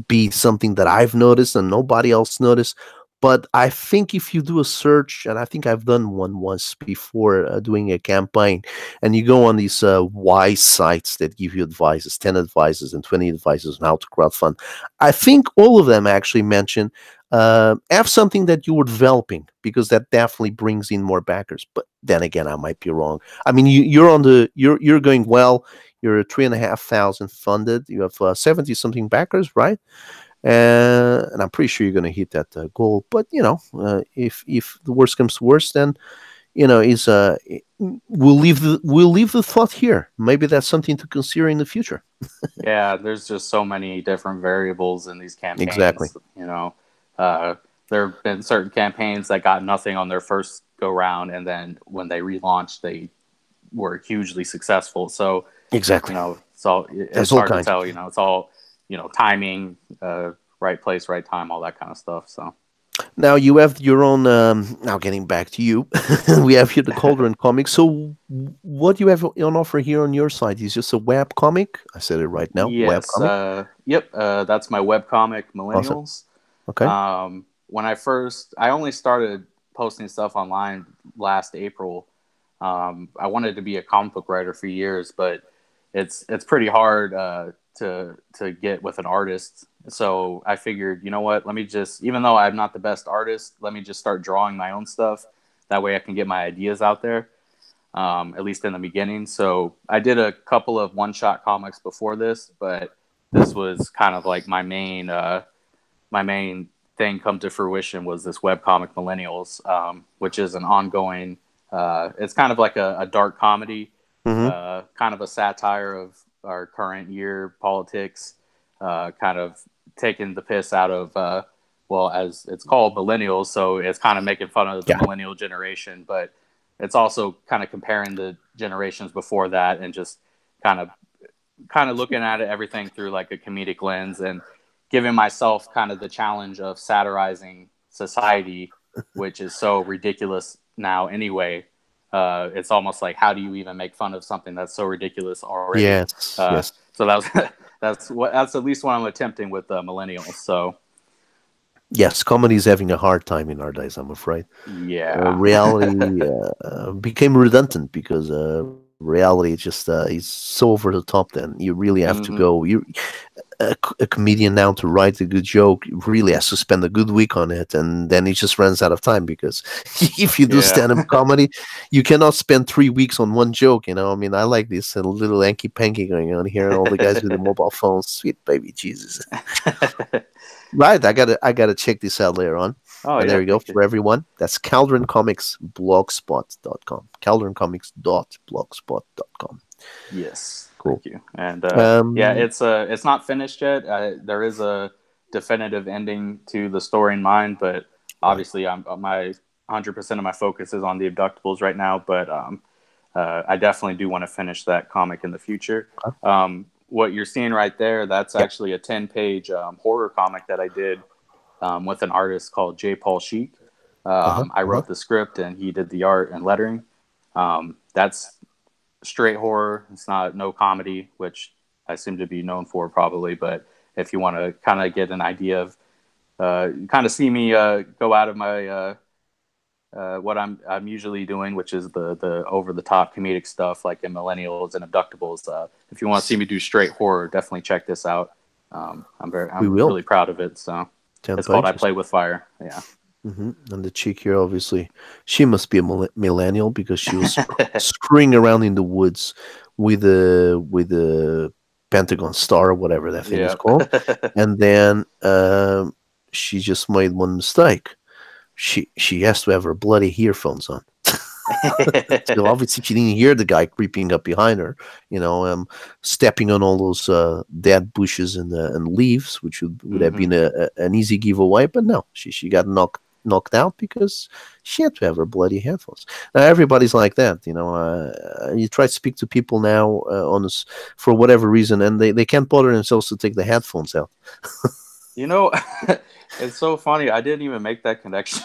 be something that I've noticed and nobody else noticed. But I think if you do a search, and I think I've done one once before doing a campaign, and you go on these wise sites that give you advices, 10 advices and 20 advices on how to crowdfund, I think all of them actually mention have something that you were developing, because that definitely brings in more backers. But then again, I might be wrong. I mean, you're going well. You're 3,500 funded. You have 70 something backers, right? And I'm pretty sure you're going to hit that goal. But you know, if the worst comes to worst, then you know, we'll leave the thought here. Maybe that's something to consider in the future. yeah. There's just so many different variables in these Exactly. campaigns. Uh, there have been certain campaigns that got nothing on their first go round, and then when they relaunched, they were hugely successful. So Exactly. There's it's all hard to kinds. tell. It's all timing, right place, right time, all that kind of stuff. So Now you have your own. Now getting back to you, we have here the Cauldron comic. So what you have on offer here on your side is just a web comic. I said it right now. Web Yes. comic. Yep. That's my webcomic, Awesome. Millennials. Okay. When I only started posting stuff online last April. I wanted to be a comic book writer for years, but it's pretty hard to get with an artist. So I figured, you know what? Let me just, even though I'm not the best artist, let me just start drawing my own stuff. That way, I can get my ideas out there, at least in the beginning. So I did a couple of one-shot comics before this, but this was kind of like my main thing come to fruition was this webcomic Millennials, which is an ongoing. It's kind of like a dark comedy, Mm-hmm. kind of a satire of our current year politics, kind of taking the piss out of, well, as it's called, millennials. So it's kind of making fun of the Yeah. millennial generation, but it's also kind of comparing the generations before that and just kind of looking at it everything through like a comedic lens and giving myself kind of the challenge of satirizing society, which is so ridiculous now anyway. It's almost like, how do you even make fun of something that's so ridiculous already? Yes. Yes. So that was that's at least what I'm attempting with millennials. So Yes. Comedy is having a hard time in our days. I'm afraid. yeah. Reality became redundant because reality is so over the top. Then you really have to Hmm. go. A comedian now to write a good joke really has to spend a good week on it, and then he just runs out of time because if you do Yeah. stand-up comedy, you cannot spend 3 weeks on one joke. I mean, I like this little hanky panky going on here, and all the guys with the mobile phones. Sweet baby Jesus. Right, I gotta check this out later on. Oh But there yeah, you go thank you. for everyone. That's Caldron Comics blogspot.com. CaldronComics.blogspot.com. Yes, Cool. thank you. And yeah, Um, it's not finished yet. There is a definitive ending to the story in mind, but right. obviously, I'm my 100% of my focus is on the Abductables right now. But I definitely do want to finish that comic in the future. Okay. What you're seeing right there, that's Yep. actually a 10-page horror comic that I did with an artist called J. Paul Sheik. Uh-huh. I Uh-huh. wrote the script and he did the art and lettering. That's straight horror. It's not no comedy, which I seem to be known for probably. But if you want to kind of get an idea of, kind of see me go out of my what I'm usually doing, which is the over the top comedic stuff like in Millennials and Abductables. If you want to see me do straight horror, definitely check this out. We I'm will. really proud of it. So 10 it's called I pages. Play with Fire. Yeah. And the chick here, obviously, she must be a millennial because she was screwing around in the woods with a Pentagon star or whatever that thing is Yeah. called. And then she just made one mistake. She has to have her bloody earphones on. So obviously she didn't hear the guy creeping up behind her, stepping on all those dead bushes and leaves, which would have Hmm. been an easy giveaway. But no, she got knocked out because she had to have her bloody headphones. Now everybody's like that. You try to speak to people now for whatever reason, and they can't bother themselves to take the headphones out. You know, it's so funny. I didn't even make that connection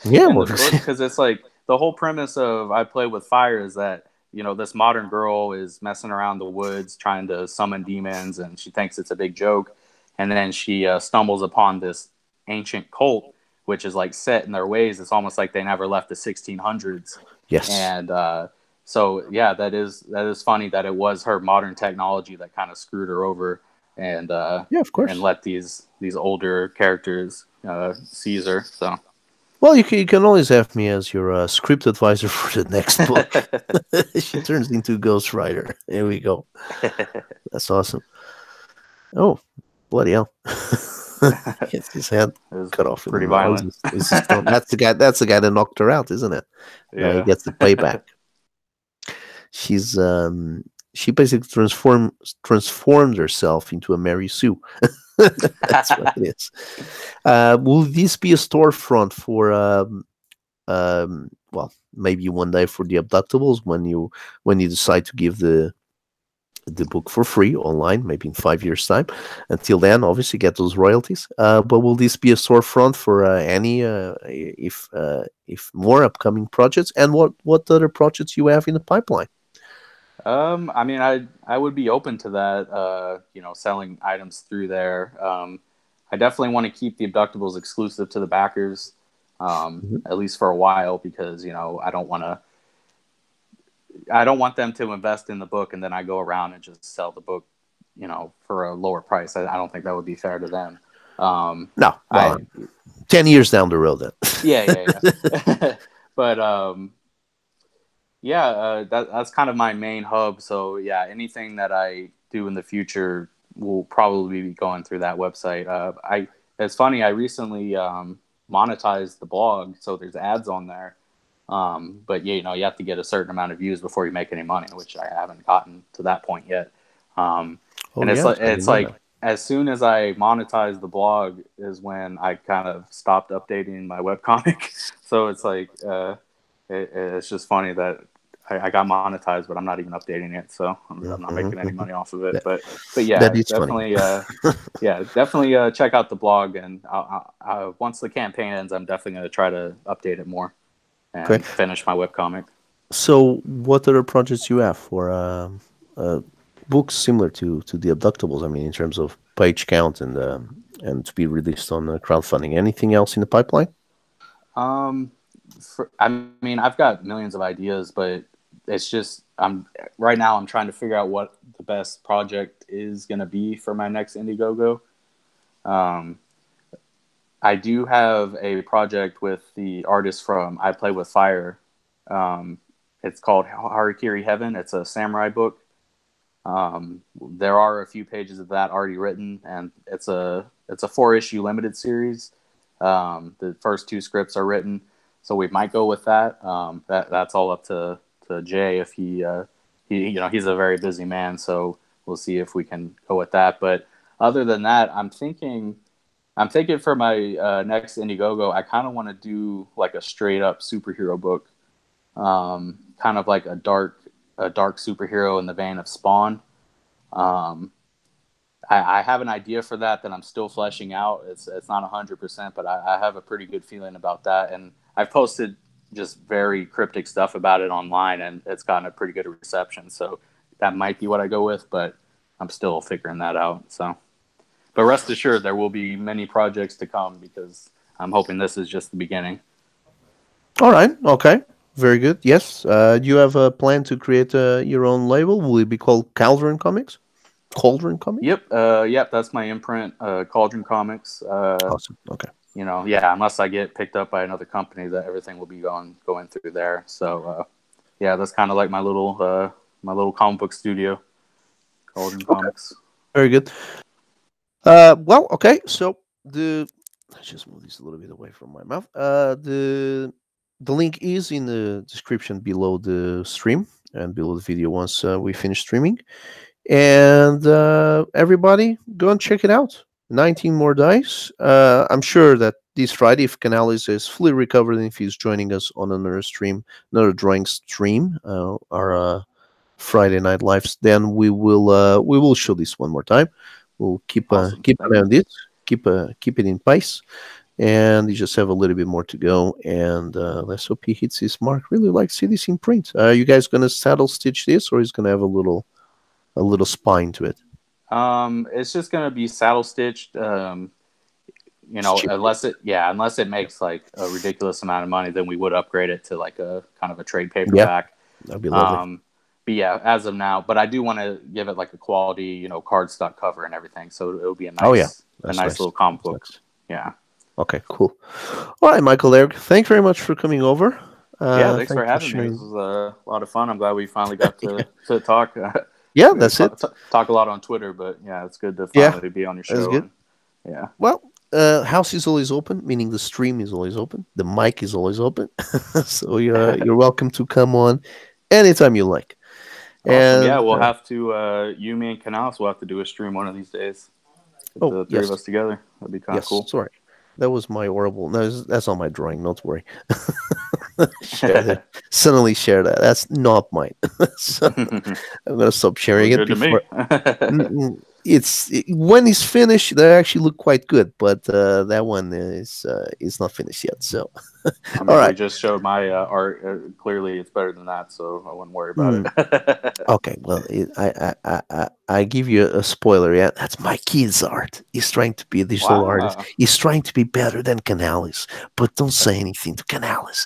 Yeah, in well, the book because it's like the whole premise of I Play with Fire is that, this modern girl is messing around the woods trying to summon demons and she thinks it's a big joke. And then she stumbles upon this ancient cult, which is like set in their ways. It's almost like they never left the 1600s. yes, And so, yeah, that is funny that it was her modern technology that kind of screwed her over and yeah, of course. let these older characters seize her. So Well, you can always have me as your script advisor for the next book. She turns into a ghostwriter. There we go. That's awesome. Oh, bloody hell! Gets his head it was cut off in the pretty middle. violent. That's the guy. That's the guy that knocked her out, isn't it? Now he Yeah. gets the payback. She's she basically transformed herself into a Mary Sue. That's what it is. Will this be a storefront for well, maybe one day for the Abductables when you decide to give the book for free online, maybe in 5 years' time. Until then, obviously, get those royalties. But will this be a storefront for any, if more upcoming projects, and what other projects you have in the pipeline? I mean, I would be open to that. Selling items through there. I definitely want to keep the Abductables exclusive to the backers, Mhm. at least for a while, because I don't want them to invest in the book and then I go around and just sell the book, for a lower price. I don't think that would be fair to them. No, well, I 10 years down the road, then. Yeah, yeah. But yeah, that's kind of my main hub. So yeah, anything that I do in the future will probably be going through that website. It's funny. I recently monetized the blog, so there's ads on there. But yeah, you have to get a certain amount of views before you make any money, which I haven't gotten to that point yet. Oh And yes, I didn't it's know like that. as soon as I monetized the blog is when I kind of stopped updating my webcomic. So it's like it's just funny that I got monetized, but I'm not even updating it, so I'm not Mhm, making any mhm. money off of it. That, But that yeah, is funny. definitely check out the blog, and once the campaign ends, I'm definitely going to try to update it more Okay. and finish my webcomic. So, what other projects you have for books similar to the Abductables? I mean, in terms of page count and to be released on crowdfunding. Anything else in the pipeline? Um, I mean, I've got millions of ideas, but it's just right now I'm trying to figure out what the best project is going to be for my next Indiegogo. Um, I do have a project with the artist from I Play with Fire. Um, it's called Harikiri Heaven. It's a samurai book. There are a few pages of that already written, and it's a 4-issue limited series. The first two scripts are written, so we might go with that. That's all up to Jay if he's a very busy man, so we'll see if we can go with that. But other than that, I'm thinking for my next Indiegogo, I kind of want to do like a straight up superhero book, kind of like a dark superhero in the vein of Spawn. Um, I have an idea for that I'm still fleshing out. It's not 100%, but I have a pretty good feeling about that. And I've posted just very cryptic stuff about it online, and it's gotten a pretty good reception. So that might be what I go with, but I'm still figuring that out. So, but rest assured, there will be many projects to come because I'm hoping this is just the beginning. All right. Okay. Very good. Yes. Do you have a plan to create your own label? Will it be called Cauldron Comics? Cauldron Comics? Yep, that's my imprint, Cauldron Comics. Awesome. Okay. Yeah, unless I get picked up by another company, that everything will be going through there. So yeah, that's kind of like my little comic book studio, Cauldron Okay. Comics. Very good. Well, okay. So let's just move this a little bit away from my mouth. The link is in the description below the stream and below the video once we finish streaming. And everybody, go and check it out. 19 more dice. I'm sure that this Friday, if Canales is fully recovered and if he's joining us on another stream, another drawing stream, our Friday night lives, then we will show this one more time. We'll Awesome, keep thank an eye you. on this, keep it in pace, and you just have a little bit more to go. And let's hope he hits his mark. Really like to see this in print. Are you guys gonna saddle stitch this, or is gonna have a little spine to it? It's just gonna be saddle stitched. It's cheap. Unless it makes like a ridiculous amount of money, then we would upgrade it to like a kind of a trade Yeah, paperback. that'd be lovely. Um, but yeah, as of now, but I do want to give it like a quality, cardstock cover and everything, so it'll be a Oh yeah, nice, a that's nice nice. little comic That's book. nice. Yeah, Okay, cool. All right, Michael Derrick, thanks very much for coming over. yeah. Thanks for Thanks for having me. This sharing. was a lot of fun. I'm glad we finally got to talk. Yeah, We that's it. talk a lot on Twitter, but yeah, it's good to Yeah, finally be on your that's show. good. And yeah, Well, house is always open, meaning the stream is always open. The mic is always open. So you're welcome to come on anytime you like. awesome. Yeah, And we'll have to you, me, and Canals will have to do a stream one of these days. Get oh the three of yes, us together. That'd be kind of yes, cool. sorry. That was my horrible. No, that's not my drawing. Not to worry. Share that. Suddenly share that. That's not mine. So I'm gonna stop sharing Look it good to me. before. When it's finished, they actually look quite good, but that one is not finished yet. So, I all mean, we right. just showed my art. Clearly, it's better than that, so I wouldn't worry about Mm, it. okay. Well, I give you a spoiler. Yeah, that's my kid's art. He's trying to be a digital artist. Wow. He's trying to be better than Canales, but don't say anything to Canales.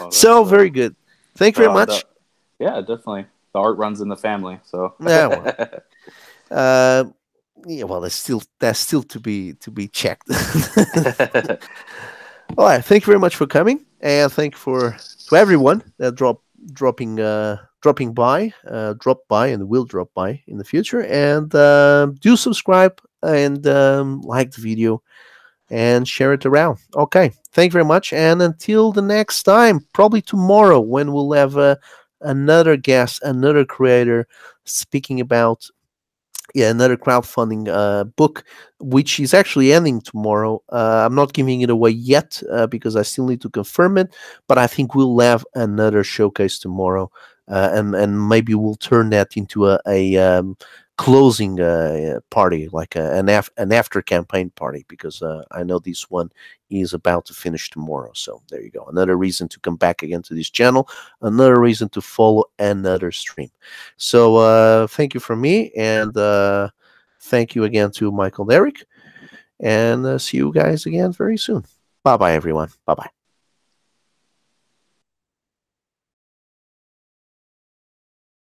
Oh, So very good. Thank you very much. yeah, definitely. The art runs in the family, so. Yeah. Well. Uh, yeah. Well, that's still to be checked. All right. Thank you very much for coming, and thank you for to everyone that dropping by, drop by, and will drop by in the future. And do subscribe and like the video and share it around. Okay. Thank you very much, and until the next time, probably tomorrow when we'll have another guest, another creator speaking about another crowdfunding book, which is actually ending tomorrow. I'm not giving it away yet because I still need to confirm it, but I think we'll have another showcase tomorrow, and maybe we'll turn that into a closing party, like an after campaign party, because I know this one is about to finish tomorrow. So there you go, another reason to come back again to this channel, another reason to follow another stream. So thank you from me, and thank you again to Michael Derrick, and see you guys again very soon. Bye bye, everyone. Bye bye.